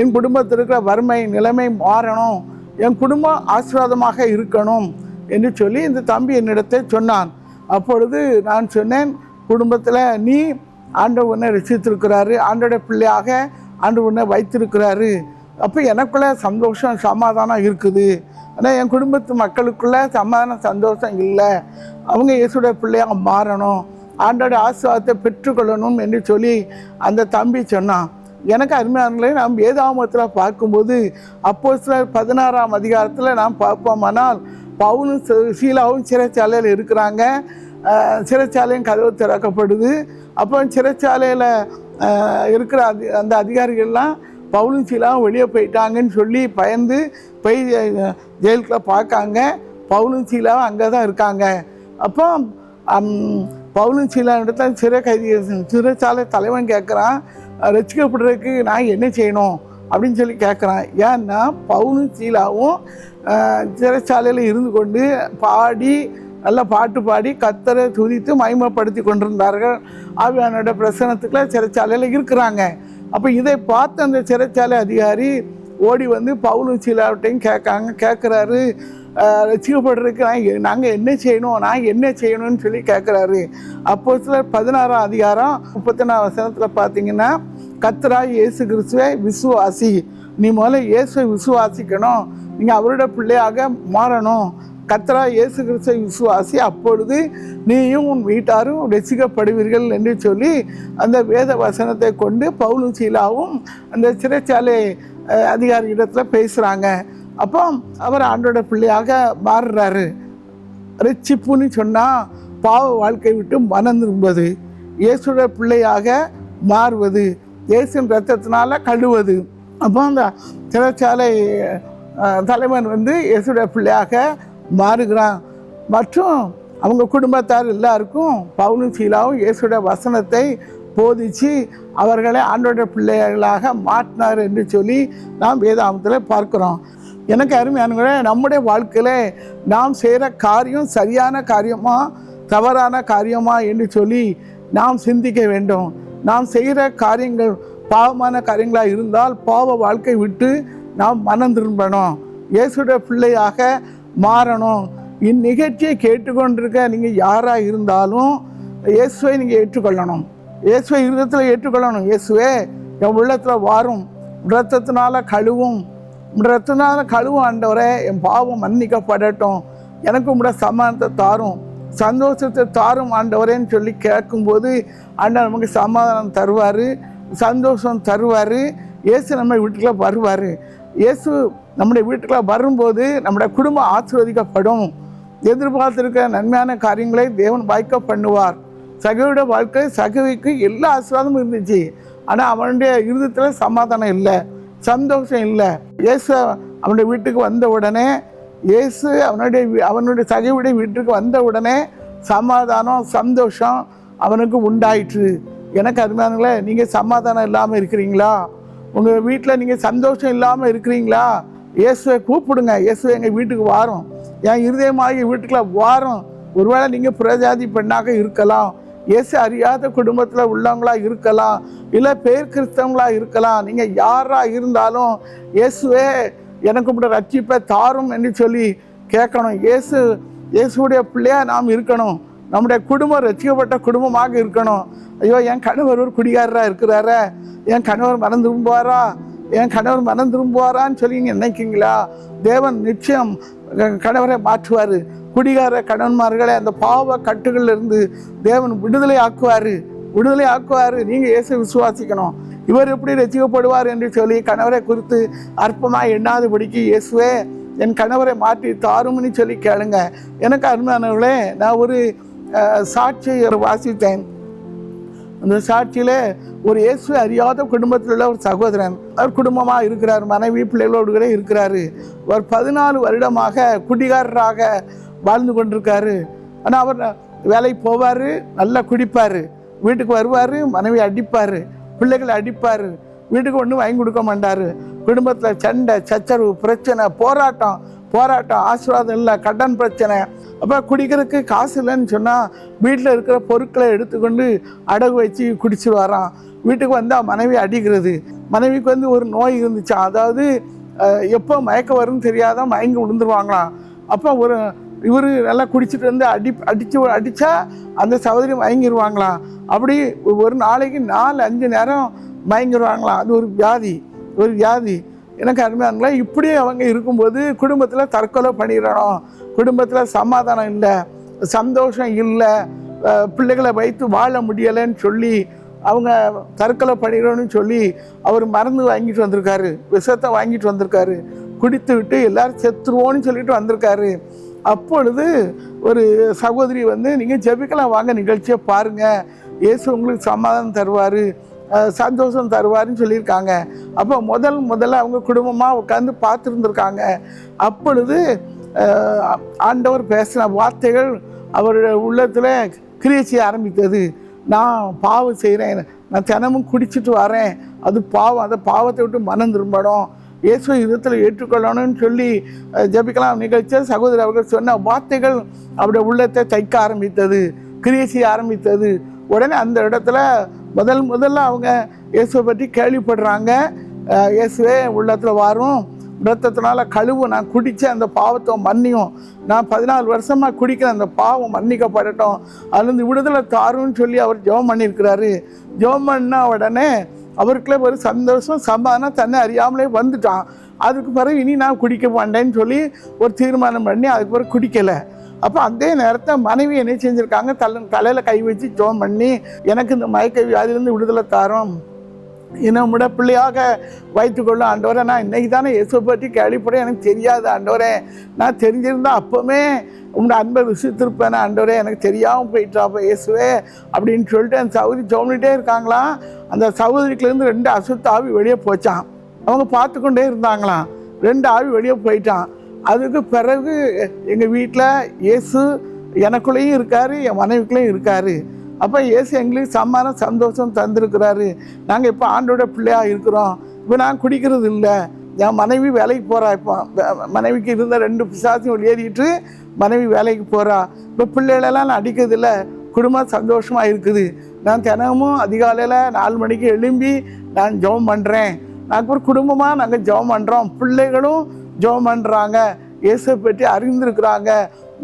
S6: என் குடும்பத்தில் இருக்கிற வறுமை நிலைமை மாறணும், என் குடும்பம் ஆசீர்வாதமாக இருக்கணும் என்று சொல்லி இந்த தம்பி என்னிடத்தை சொன்னான். அப்பொழுது நான் சொன்னேன், குடும்பத்தில் நீ ஆண்டவர் உன்னை ரசித்திருக்கிறாரு, ஆண்டோடைய பிள்ளையாக ஆண்டவர் உன்னை வைத்திருக்கிறாரு, அப்போ எனக்குள்ளே சந்தோஷம் சமாதானம் இருக்குது. ஆனால் என் குடும்பத்து மக்களுக்குள்ளே சமாதானம் சந்தோஷம் இல்லை. அவங்க இயேசுடைய பிள்ளையாக மாறணும், ஆண்டோட ஆசீர்வாதத்தை பெற்றுக்கொள்ளணும் என்று சொல்லி அந்த தம்பி சொன்னான். எனக்கு அருமையானங்களே, நாம் வேதாகமத்தில் பார்க்கும்போது அப்போஸ்தலர் 16ஆம் அதிகாரத்தில் நாம் பார்ப்போமானால் பவுலும் சீலாவும் சிறைச்சாலையில் இருக்கிறாங்க. சிறைச்சாலையும் கதவு திறக்கப்படுது. அப்போ சிறைச்சாலையில் இருக்கிற அந்த அதிகாரிகள்லாம் பவுலும் சீலாவும் வெளியே போயிட்டாங்கன்னு சொல்லி பயந்து போய் ஜெயிலுக்குள்ள பார்க்காங்க. பவுலும் சீலாவும் அங்கே தான் இருக்காங்க. அப்போ பவுலும் சீலா இடத்துல சிறைச்சாலை தலைவன் கேட்குறான், ரசிக்கப்படுறதுக்கு நான் என்ன செய்யணும் அப்படின்னு சொல்லி கேட்குறான். ஏன்னா பவுலும் சீலாவும் சிறைச்சாலையில் இருந்து கொண்டு பாடி நல்லா பாட்டு பாடி கர்த்தரை துதித்து மகிமைப்படுத்தி கொண்டிருந்தார்கள். ஆவியானோட பிரசனத்துக்குள்ள சிறைச்சாலையில் இருக்கிறாங்க. அப்போ இதை பார்த்து அந்த சிறைச்சாலை அதிகாரி ஓடி வந்து பவுலும் சீலாவிட்டையும் கேட்குறாரு, ரசிக்கப்படுறதுக்கு நாங்கள் என்ன செய்யணும், நான் என்ன செய்யணும்னு சொல்லி கேட்குறாரு. அப்போஸ்தலர் 16ஆம் அதிகாரம் 34ஆம் வசனத்தில் பார்த்தீங்கன்னா, கர்த்தராகிய இயேசு கிறிஸ்துவை விசுவாசி, நீ முதல்ல இயேசுவை விசுவாசிக்கணும், நீங்கள் அவரோட பிள்ளையாக மாறணும். கர்த்தராகிய இயேசு கிறிஸ்துவை விசுவாசி, அப்பொழுது நீயும் உன் வீட்டாரும் ரசிக்கப்படுவீர்கள் என்று சொல்லி அந்த வேத வசனத்தை கொண்டு பவுலும் சீலாவும் அந்த சிறைச்சாலை அதிகாரி இடத்துல பேசுகிறாங்க. அப்போ அவர் ஆண்டோட பிள்ளையாக மாறுறாரு. ரட்சிப்புன்னு சொன்னால் பாவ வாழ்க்கை விட்டு மனம் திரும்புவது, இயேசுடைய பிள்ளையாக மாறுவது, இயேசுவின் ரத்தத்தினால கழுவது. அப்போ அந்த சிறைச்சாலை தலைவன் வந்து இயேசுடைய பிள்ளையாக மாறுகிறான். மற்றும் அவங்க குடும்பத்தார் எல்லாருக்கும் பவுலும் சீலாவும் இயேசுடைய வசனத்தை போதிச்சு அவர்களை ஆண்டோட பிள்ளைகளாக மாற்றினார் என்று சொல்லி நாம் வேதாகமத்தில் பார்க்குறோம். எனக்கு அருமையானவர்களே, நம்முடைய வாழ்க்கையில் நாம் செய்கிற காரியம் சரியான காரியமா தவறான காரியமா என்று சொல்லி நாம் சிந்திக்க வேண்டும். நாம் செய்கிற காரியங்கள் பாவமான காரியங்களாக இருந்தால் பாவ வாழ்க்கை விட்டு நாம் மனம் திரும்பணும், இயேசுடைய பிள்ளையாக மாறணும். இந்நிகழ்ச்சியை கேட்டுக்கொண்டிருக்க நீங்கள் யாராக இருந்தாலும் இயேசுவை நீங்கள் ஏற்றுக்கொள்ளணும், இயேசுவை இருதயத்தில் ஏற்றுக்கொள்ளணும். இயேசுவே என் உள்ளத்தில் வாரும், ரத்தத்தினால கழுவும், ரத்தத்தினால கழுவும் ஆண்டவரே, என் பாவம் மன்னிக்கப்படட்டும், எனக்கு உங்களோட சமாதானத்தை தாரும், சந்தோஷத்தை தாரும் ஆண்டவரேன்னு சொல்லி கேட்கும்போது ஆண்டவர் நமக்கு சமாதானம் தருவார், சந்தோஷம் தருவார். இயேசு நம்ம வீட்டுக்குள்ளே வருவார். இயேசு நம்முடைய வீட்டுக்குள்ளே வரும்போது நம்முடைய குடும்பம் ஆசீர்வதிக்கப்படும். எதிர்பார்த்திருக்கிற நன்மையான காரியங்களை தேவன் வாய்க்க பண்ணுவார். சகவியோட வாழ்க்கை, சகவிக்கு எல்லா ஆசீர்வாதமும் இருந்துச்சு, ஆனால் அவனுடைய இருதயத்தில் சமாதானம் இல்லை, சந்தோஷம் இல்லை. இயேசு அவனுடைய வீட்டுக்கு வந்த உடனே, இயேசு அவனுடைய சகவியுடைய வீட்டுக்கு வந்த உடனே சமாதானம் சந்தோஷம் அவனுக்கு உண்டாயிற்று. எனக்கு அருமையானங்களே, நீங்கள் சமாதானம் இல்லாமல் இருக்கிறீங்களா? உங்கள் வீட்டில் நீங்கள் சந்தோஷம் இல்லாமல் இருக்கிறீங்களா? இயேசுவை கூப்பிடுங்க, இயேசுவை எங்கள் வீட்டுக்கு வாரும், என் இருதயமாகி வீட்டுக்குள்ள வாரும். ஒருவேளை நீங்கள் பிரஜாதி பெண்ணாக இருக்கலாம், இயேசு அறியாத குடும்பத்தில் உள்ளவங்களாக இருக்கலாம், இல்லை பேர் கிறிஸ்தவங்களாக இருக்கலாம். நீங்கள் யாராக இருந்தாலும் இயேசுவே எனக்கு உங்களோட ரட்சிப்பை தாரும் என்று சொல்லி கேட்கணும். இயேசுடைய பிள்ளையாக நாம் இருக்கணும். நம்முடைய குடும்பம் ரட்சிக்கப்பட்ட குடும்பமாக இருக்கணும். ஐயோ, என் கணவர் ஒரு குடிகாரராக இருக்கிறார, என் கணவர் மனம் திரும்புவாரா, என் கணவர் மனம் திரும்புவாரான்னு சொல்லி நீங்கள் நினைக்கிங்களா? தேவன் நிச்சயம் கணவரை மாற்றுவார். குடிகார கணவன்மார்களை அந்த பாவ கட்டுகளிலிருந்து தேவன் விடுதலை ஆக்குவார். நீங்கள் இயேசு விசுவாசிக்கணும். இவர் எப்படி ரசிக்கப்படுவார் என்று சொல்லி கணவரை குறித்து அற்பமாக எண்ணாதபடிக்கு இயேசுவே என் கணவரை மாற்றி தாரும்னு சொல்லி கேளுங்க. எனக்கு அருமையானவர்களே, நான் ஒரு சாட்சியை வாசித்தேன். அந்த சாட்சியில் ஒரு இயேசு அறியாத குடும்பத்தில் உள்ள ஒரு சகோதரன், அவர் குடும்பமாக இருக்கிறார், மனைவி பிள்ளைகளோடு கூட இருக்கிறாரு. அவர் 14 வருடமாக குடிகாரராக வாழ்ந்து கொண்டிருக்காரு. ஆனால் அவர் வேலைக்கு போவார், நல்லா குடிப்பார், வீட்டுக்கு வருவார், மனைவி அடிப்பார், பிள்ளைகளை அடிப்பார், வீட்டுக்கு ஒன்றும் வாங்கி கொடுக்க மாட்டார். குடும்பத்தில் சண்டை சச்சரவு பிரச்சனை, போராட்டம், ஆசீர்வாதம் இல்லை, கடன் பிரச்சனை. அப்போ குடிக்கிறதுக்கு காசு இல்லைன்னு சொன்னால் வீட்டில் இருக்கிற பொருட்களை எடுத்துக்கொண்டு அடகு வச்சு குடிச்சிடுவாராம். வீட்டுக்கு வந்தால் மனைவி அடிக்கிறது. மனைவிக்கு வந்து ஒரு நோய் இருந்துச்சா, அதாவது எப்போ மயக்க வரும்னு தெரியாதான் மயங்கி விழுந்துருவாங்களாம். அப்போ இவர் நல்லா குடிச்சிட்டு வந்து அடித்தா அந்த சகோதரி மயங்கிடுவாங்களாம். அப்படி ஒரு நாளைக்கு 4-5 நேரம் மயங்கிடுவாங்களாம். அது ஒரு வியாதி. எனக்கு அருமையானங்களா, இப்படியே அவங்க இருக்கும்போது குடும்பத்தில் தற்கொலை பண்ணிடணும், குடும்பத்தில் சமாதானம் இல்லை, சந்தோஷம் இல்லை, பிள்ளைகளை வைத்து வாழ முடியலைன்னு சொல்லி அவங்க தற்கொலை பண்ணிடணும்னு சொல்லி அவர் மருந்து வாங்கிட்டு வந்திருக்காரு, விஷத்தை வாங்கிட்டு வந்திருக்காரு, குடித்து விட்டு எல்லாரும் செத்துருவோன்னு சொல்லிட்டு வந்திருக்காரு. அப்பொழுது ஒரு சகோதரி வந்து நீங்கள் ஜெபிக்கலாம் வாங்க, நிகழ்ச்சியை பாருங்கள், இயேசு உங்களுக்கு சமாதானம் தருவார், சந்தோஷம் தருவாருன்னு சொல்லியிருக்காங்க. அப்போ முதல்ல அவங்க குடும்பமாக உட்காந்து பார்த்துருந்துருக்காங்க. அப்பொழுது ஆண்டவர் பேசின வார்த்தைகள் அவருடைய உள்ளத்தில் கிரியை செய்ய ஆரம்பித்தது. நான் பாவம் செய்கிறேன், நான் தினமும் குடிச்சிட்டு வரேன், அது பாவம், அந்த பாவத்தை விட்டு மனம் திரும்பணும், இயேசு இதத்தில் ஏற்றுக்கொள்ளணும்னு சொல்லி ஜெபிக்கலாம் நிகழ்ச்சியை சகோதரி அவர்கள் சொன்ன வார்த்தைகள் அவருடைய உள்ளத்தை தைக்க ஆரம்பித்தது, கிரியை செய்ய ஆரம்பித்தது. உடனே அந்த இடத்துல முதல்ல அவங்க இயேசுவை பற்றி கேள்விப்படுறாங்க. இயேசுவே உள்ளத்தில் வரும், இரத்தத்தினால கழுவு, நான் குடித்த அந்த பாவத்தை மன்னியும், நான் 14 வருஷமாக குடிக்கிற அந்த பாவம் மன்னிக்கப்படட்டும், அதுலேருந்து விடுதலை தாருன்னு சொல்லி அவர் ஜெபம் பண்ணியிருக்கிறாரு. ஜெபம் பண்ண உடனே அவருக்குள்ளே ஒரு சந்தோஷம் சமாதானம் தன்னை அறியாமலே வந்துட்டான். அதுக்கு பிறகு இனி நான் குடிக்க மாட்டேன்னு சொல்லி ஒரு தீர்மானம் பண்ணி அதுக்கு பிறகு குடிக்கலை. அப்போ அதே நேரத்தை மனைவி என்ன செஞ்சுருக்காங்க, தலையில் கை வச்சு ஜெபம் பண்ணி எனக்கு இந்த மயக்க வியாதியிலேருந்து விடுதலை தாரும், என்னோட பிள்ளையாக வைத்துக்கொள்ள ஆண்டவரே, நான் இன்றைக்கி தானே இயேசுவை பற்றி கேள்விப்பட, எனக்கு தெரியாது ஆண்டவரே, நான் தெரிஞ்சிருந்தா அப்போவுமே உங்களோட அன்பை ருசித்திருப்பேன் ஆண்டவரே, எனக்கு தெரியாமல் போயிட்டாப்போ இயேசுவே அப்படின்னு சொல்லிட்டு அந்த சகோதரி ஜெபம்னிட்டே இருக்காங்களாம். அந்த சகோதரிக்குலேருந்து 2 அசுத்த ஆவி வெளியே போச்சான். அவங்க பார்த்து கொண்டே இருந்தாங்களாம், 2 ஆவி வெளியே போயிட்டான். அதுக்கு பிறகு எங்கள் வீட்டில் இயேசு எனக்குள்ளேயும் இருக்கார், என் மனைவிக்குள்ளேயும் இருக்கார். அப்போ இயேசு எங்களுக்கு சந்தோஷம் தந்திருக்கிறாரு, நாங்கள் இப்போ ஆண்டோட பிள்ளையாக இருக்கிறோம். இப்போ நான் குடிக்கிறது இல்லை, என் மனைவி வேலைக்கு போகிறா, இப்போ மனைவிக்கு இருந்த 2 பிசாசையும் வெளியேறிட்டு மனைவி வேலைக்கு போகிறா. இப்போ பிள்ளைகளெல்லாம் நான் அடிக்கிறதில்லை, குடும்பம் சந்தோஷமாக இருக்குது. நான் தினமும் அதிகாலையில் 4 மணிக்கு எழும்பி நான் ஜெபம் பண்ணுறேன், நாங்கள் ஒரு குடும்பமாக நாங்கள் ஜெபம் பண்ணுறோம், பிள்ளைகளும் ஜெபம் பண்ணுறாங்க, இயேசுவை பற்றி அறிந்திருக்கிறாங்க.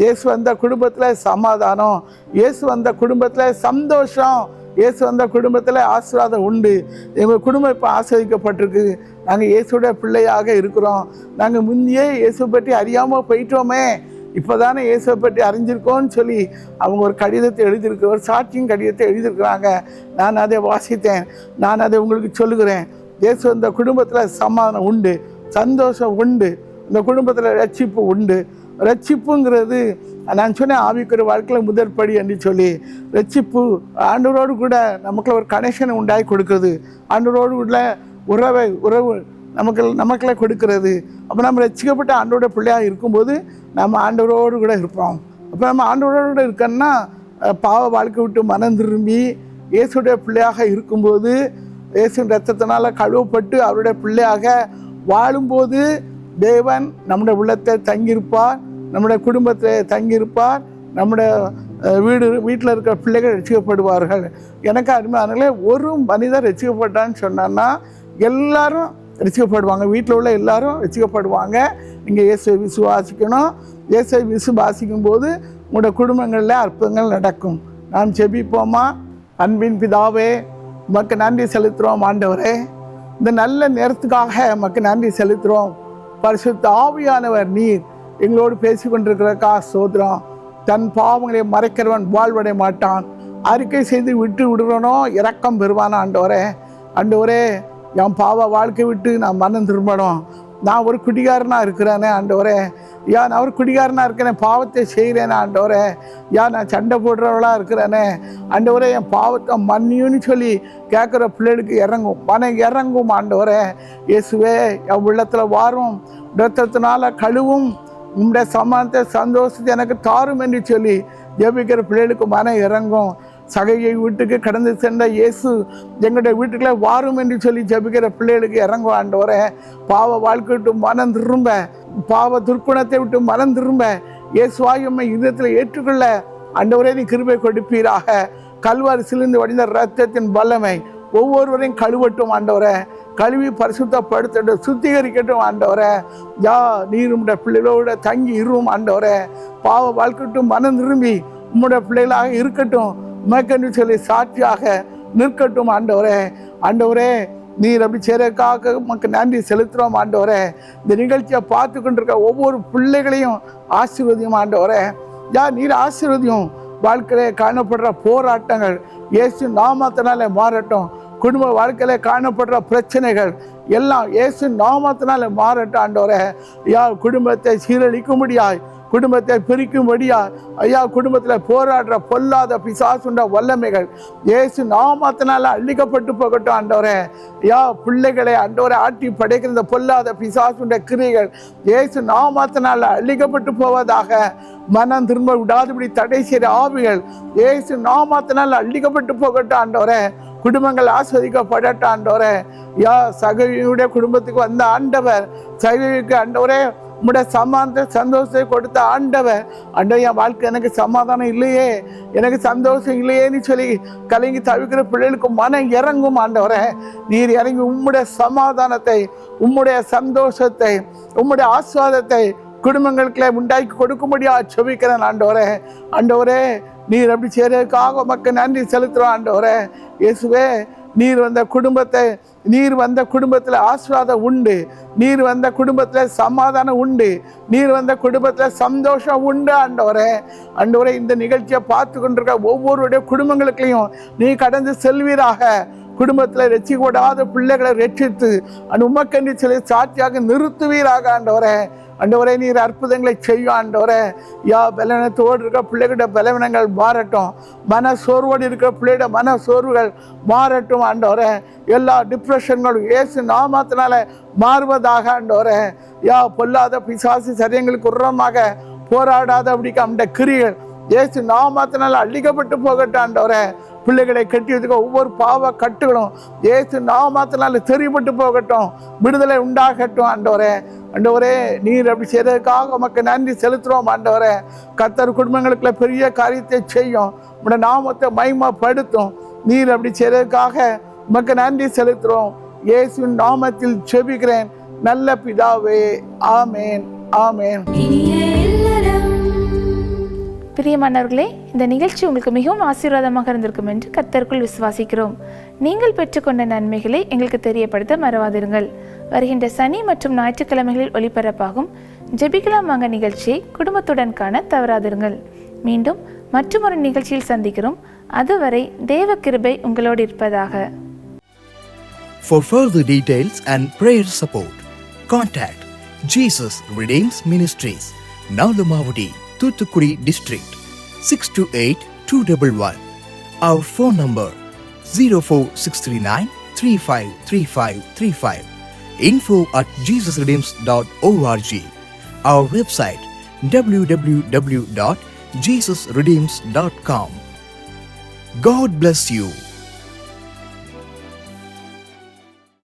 S6: இயேசு வந்த குடும்பத்தில் சமாதானம், இயேசு வந்த குடும்பத்தில் சந்தோஷம், இயேசு வந்த குடும்பத்தில் ஆசீர்வாதம் உண்டு. எங்கள் குடும்பம் இப்போ ஆசீர்வதிக்கப்பட்டிருக்கு, நாங்கள் இயேசுடைய பிள்ளையாக இருக்கிறோம். நாங்கள் முந்தையே இயேசுவை பற்றி அறியாமல் போயிட்டோமே, இப்போ தானே இயேசுவை பற்றி அறிஞ்சிருக்கோன்னு சொல்லி அவங்க ஒரு கடிதத்தை எழுதியிருக்கு, ஒரு சாட்சியும் கடிதத்தை எழுதியிருக்கிறாங்க. நான் அதை வாசித்தேன், நான் அதை உங்களுக்கு சொல்லுகிறேன். இயேசு வந்த குடும்பத்தில் சமாதானம் உண்டு, சந்தோஷம் உண்டு, இந்த குடும்பத்தில் ரட்சிப்பு உண்டு. ரட்சிப்புங்கிறது நான் சொன்னேன் ஆவிக்குரிய வாழ்க்கையில் முதற்படி என்று சொல்லி, ரட்சிப்பு ஆண்டவரோடு கூட நமக்குள்ள ஒரு கனெக்ஷனை உண்டாகி கொடுக்குறது, ஆண்டவரோடு உள்ள உறவு நமக்குள்ள கொடுக்கிறது. அப்போ நம்ம ரட்சிக்கப்பட்ட ஆண்டவரோட பிள்ளையாக இருக்கும்போது நம்ம ஆண்டவரோடு கூட இருப்போம். அப்போ நம்ம ஆண்டவரோடு இருக்கோன்னா பாவ வாழ்க்கை விட்டு மனம் திரும்பி இயேசுடைய பிள்ளையாக இருக்கும்போது, இயேசுவின் ரத்தத்தினால் கழுவப்பட்டு அவருடைய பிள்ளையாக வாழும்போது தேவன் நம்முடைய உள்ளத்தை தங்கியிருப்பார், நம்முடைய குடும்பத்தில் தங்கியிருப்பார், நம்முடைய வீட்டில் இருக்கிற பிள்ளைகள் ரட்சிக்கப்படுவார்கள். எனக்கு அருமையானங்களே, ஒரு மனிதர் ரட்சிக்கப்பட்டான்னு சொன்னான்னா எல்லாரும் ரட்சிக்கப்படுவாங்க, வீட்டில் உள்ள எல்லாரும் ரட்சிக்கப்படுவாங்க. நீங்கள் இயேசுவை விசுவாசிக்கணும். இயேசுவை விசுவாசிக்கும் போது உங்களோட குடும்பங்களில் அற்புதங்கள் நடக்கும். நாம் ஜெபிப்போமா? அன்பின் பிதாவே, உமக்கு நன்றி செலுத்துகிறோம் ஆண்டவரே, இந்த நல்ல நேரத்துக்காக உமக்கு நன்றி செலுத்துகிறோம். பரிசுத்த ஆவியானவர் நீர் எங்களோடு பேசி கொண்டிருக்கிறக்கா சோதரம். தன் பாவங்களை மறைக்கிறவன் வாழ்வடைய மாட்டான், அறிக்கை செய்து விட்டு விடுறனோ இரக்கம் பெறுவானா. ஆண்டவரே என் பாவ வாழ்க்கை விட்டு நான் மனம் திரும்பணும். நான் ஒரு குடிகாரனாக இருக்கிறேனே ஆண்டவரே, நான் ஒரு குடிகாரனாக இருக்கிறேன், பாவத்தை செய்கிறேனே ஆண்டவரே, நான் சண்டை போடுறவளாக இருக்கிறேனே ஆண்டவரே, என் பாவத்தை மன்னியுன்னு சொல்லி கேட்குற பிள்ளைகளுக்கு இறங்கும் ஆண்டவரே. இயேசுவே என் உள்ளத்தில் வாரும், இரத்தத்தினால கழுவும், உங்களுடைய சமானத்தை சந்தோஷத்தை எனக்கு தாரும் என்று சொல்லி ஜெபிக்கிற பிள்ளைகளுக்கு மனம் இறங்கும். சகையை வீட்டுக்கு கடந்து சென்ற இயேசு எங்களுடைய வீட்டுக்குள்ளே வாரும் என்று சொல்லி ஜெபிக்கிற பிள்ளைகளுக்கு இறங்கும் ஆண்டவரே. பாவ வாழ்க்கை விட்டு மனம் திரும்ப, பாவ துர்க்குணத்தை விட்டு மனம் திரும்ப இயேசுவாய் உம்மை இதயத்தில் ஏற்றுக்கொள்ள ஆண்டவரே நீ கிருபை கொடுப்பீராக. கல்வாரி சிலிந்து வடிந்த இரத்தத்தின் வல்லமை ஒவ்வொருவரையும் கழுவட்டும் ஆண்டவரே, கழுவி பரிசுத்தப்படுத்தட்டும், சுத்திகரிக்கட்டும் ஆண்டவரே. நீர் உம்முடைய பிள்ளைகளோட தங்கி இருவும் ஆண்டவரே. பாவ வாழ்க்கை விட்டு மனம் திரும்பி உம்முடைய பிள்ளைகளாக இருக்கட்டும், உமக்கென்று சொல்லி சாட்சியாக நிற்கட்டும் ஆண்டவரே. நீர் அப்படி செய்கிறதுக்காக உமக்கு நன்றி செலுத்துகிறோம் ஆண்டவரே. இந்த நிகழ்ச்சியை பார்த்து கொண்டிருக்க ஒவ்வொரு பிள்ளைகளையும் ஆசீர்வதியும் ஆண்டவரே. நீர் ஆசீர்வதியும். வாழ்க்கையிலே காணப்படுற போராட்டங்கள் இயேசு நாமத்தினாலே மாறட்டும். குடும்ப வாழ்க்கையில காணப்படுற பிரச்சனைகள் எல்லாம் இயேசு நாமத்தினால மாறட்டும் ஆண்டவரே. குடும்பத்தை சீரழிக்கும்படியாய், குடும்பத்தை பிரிக்கும்படியா ஐயா, குடும்பத்தில் போராடுற பொல்லாத பிசாசுண்ட வல்லமைகள் இயேசு நாமத்தினால அழிக்கப்பட்டு போகட்டும் ஆண்டவரே. பிள்ளைகளை ஆண்டவரை ஆட்டி படைக்கிற இந்த பொல்லாத பிசாசுண்ட கிரியைகள் இயேசு நாமத்தினால அழிக்கப்பட்டு போவதாக. மனம் திரும்ப விடாதபடி தடை செய்கிற ஆவிகள் இயேசு நாமத்தினால அழிக்கப்பட்டு போகட்டும் ஆண்டவரே. குடும்பங்கள் ஆஸ்வதிக்கப்படட்டும் ஆண்டவரே. சகவியுடைய குடும்பத்துக்கு வந்த ஆண்டவர், சகவிக்கு ஆண்டவரே உம்முடைய சந்தோஷத்தை கொடுத்த ஆண்டவர். என் வாழ்க்கை எனக்கு சமாதானம் இல்லையே, எனக்கு சந்தோஷம் இல்லையேன்னு சொல்லி கலங்கி தவிக்கிற பிள்ளைகளுக்கு மனம் இறங்கும் ஆண்டவரே. நீர் இறங்கி உம்முடைய சமாதானத்தை, உம்முடைய சந்தோஷத்தை, உம்முடைய ஆஸ்வாதத்தை குடும்பங்களுக்குள்ளே உண்டாக்கி கொடுக்கும்படியா செபிக்கிறேன் ஆண்டவரே. ஆண்டவரே நீர் அப்படி செய்யறதுக்காக மக்கள் நன்றி செலுத்துகிறோம் ஆண்டவரே. இயேசுவே நீர் வந்த குடும்பத்தில் ஆசீர்வாதம் உண்டு, நீர் வந்த குடும்பத்தில் சமாதானம் உண்டு, நீர் வந்த குடும்பத்தில் சந்தோஷம் உண்டு ஆண்டவரே. ஆண்டவரே இந்த நிகழ்ச்சியை பார்த்து கொண்டிருக்க ஒவ்வொருடைய குடும்பங்களுக்கையும் நீ கடந்து செல்வீராக. குடும்பத்தில் ரட்சிக்கப்படாத பிள்ளைகளை ரட்சித்து உமக்கென்று சொல்லி சாட்சியாக நிறுத்துவீராக ஆண்டவரே. ஆண்டவரே நீர் அற்புதங்களை செய்யும் ஆண்டவரே. பலவீனத்தோடு இருக்கிற பிள்ளைகிட்ட பலவீனங்கள் மாறட்டும், மன சோர்வோடு இருக்கிற பிள்ளைகிட்ட மன சோர்வுகள் மாறட்டும் ஆண்டவரே. எல்லா டிப்ரெஷன்களும் இயேசு நாமத்தினால மாறுவதாக ஆண்டவரே. பொல்லாத பிசாசு சரியங்களுக்கு உரமாக போராடாத அப்படிக்கு அந்த கிரிகள் இயேசு நாமத்தினால அழிக்கப்பட்டு போகட்டும் ஆண்டவரே. பிள்ளைகளை கட்டி வச்சுக்க ஒவ்வொரு பாவ கட்டுகளும் இயேசு நாமத்தினால தெரிவிட்டு போகட்டும், விடுதலை உண்டாகட்டும் ஆண்டவரே. ஆண்டவரே நீர் அப்படி செய்ததுக்காக உமக்கு நன்றி செலுத்துகிறோம் ஆண்டவரே. கர்த்தர் குடும்பங்களுக்குள்ள பெரிய காரியத்தை செய்யும், உடைய நாமத்தை மகிமைப்படுத்தும். நீர் அப்படி செய்ததுக்காக உமக்கு நன்றி செலுத்துகிறோம். இயேசுவின் நாமத்தில் செபிக்கிறேன் நல்ல பிதாவே, ஆமேன், ஆமேன்.
S7: பிரியமானவர்களே, இந்த நிகழ்ச்சி உங்களுக்கு மிகவும் ஆசீர்வாதமாக இருந்திருக்கும் என்று கர்த்தருக்குள் விசுவாசிக்கிறோம். நீங்கள் பெற்றுக்கொண்ட நன்மைகளை எங்களுக்கு தெரியப்படுத்த மறவாதிருங்கள். வருகின்ற சனி மற்றும் ஞாயிற்றுக்கிழமைகளில் ஒளிபரப்பாகும் ஜெபிக்கலாம் வாங்க நிகழ்ச்சியை குடும்பத்துடன் காண தவறாதிருங்கள். மீண்டும் மற்றொரு நிகழ்ச்சியில் சந்திக்கிறோம். அதுவரை தேவ கிருபை உங்களோடு இருப்பதாக.
S14: For further details and prayer support, contact Jesus Redeems Ministries, Nalumavudi, Thuthukudi District, 628-211. Our phone number 04639 353535. info@jesusredeems.org. Our website www.jesusredeems.com. God bless you.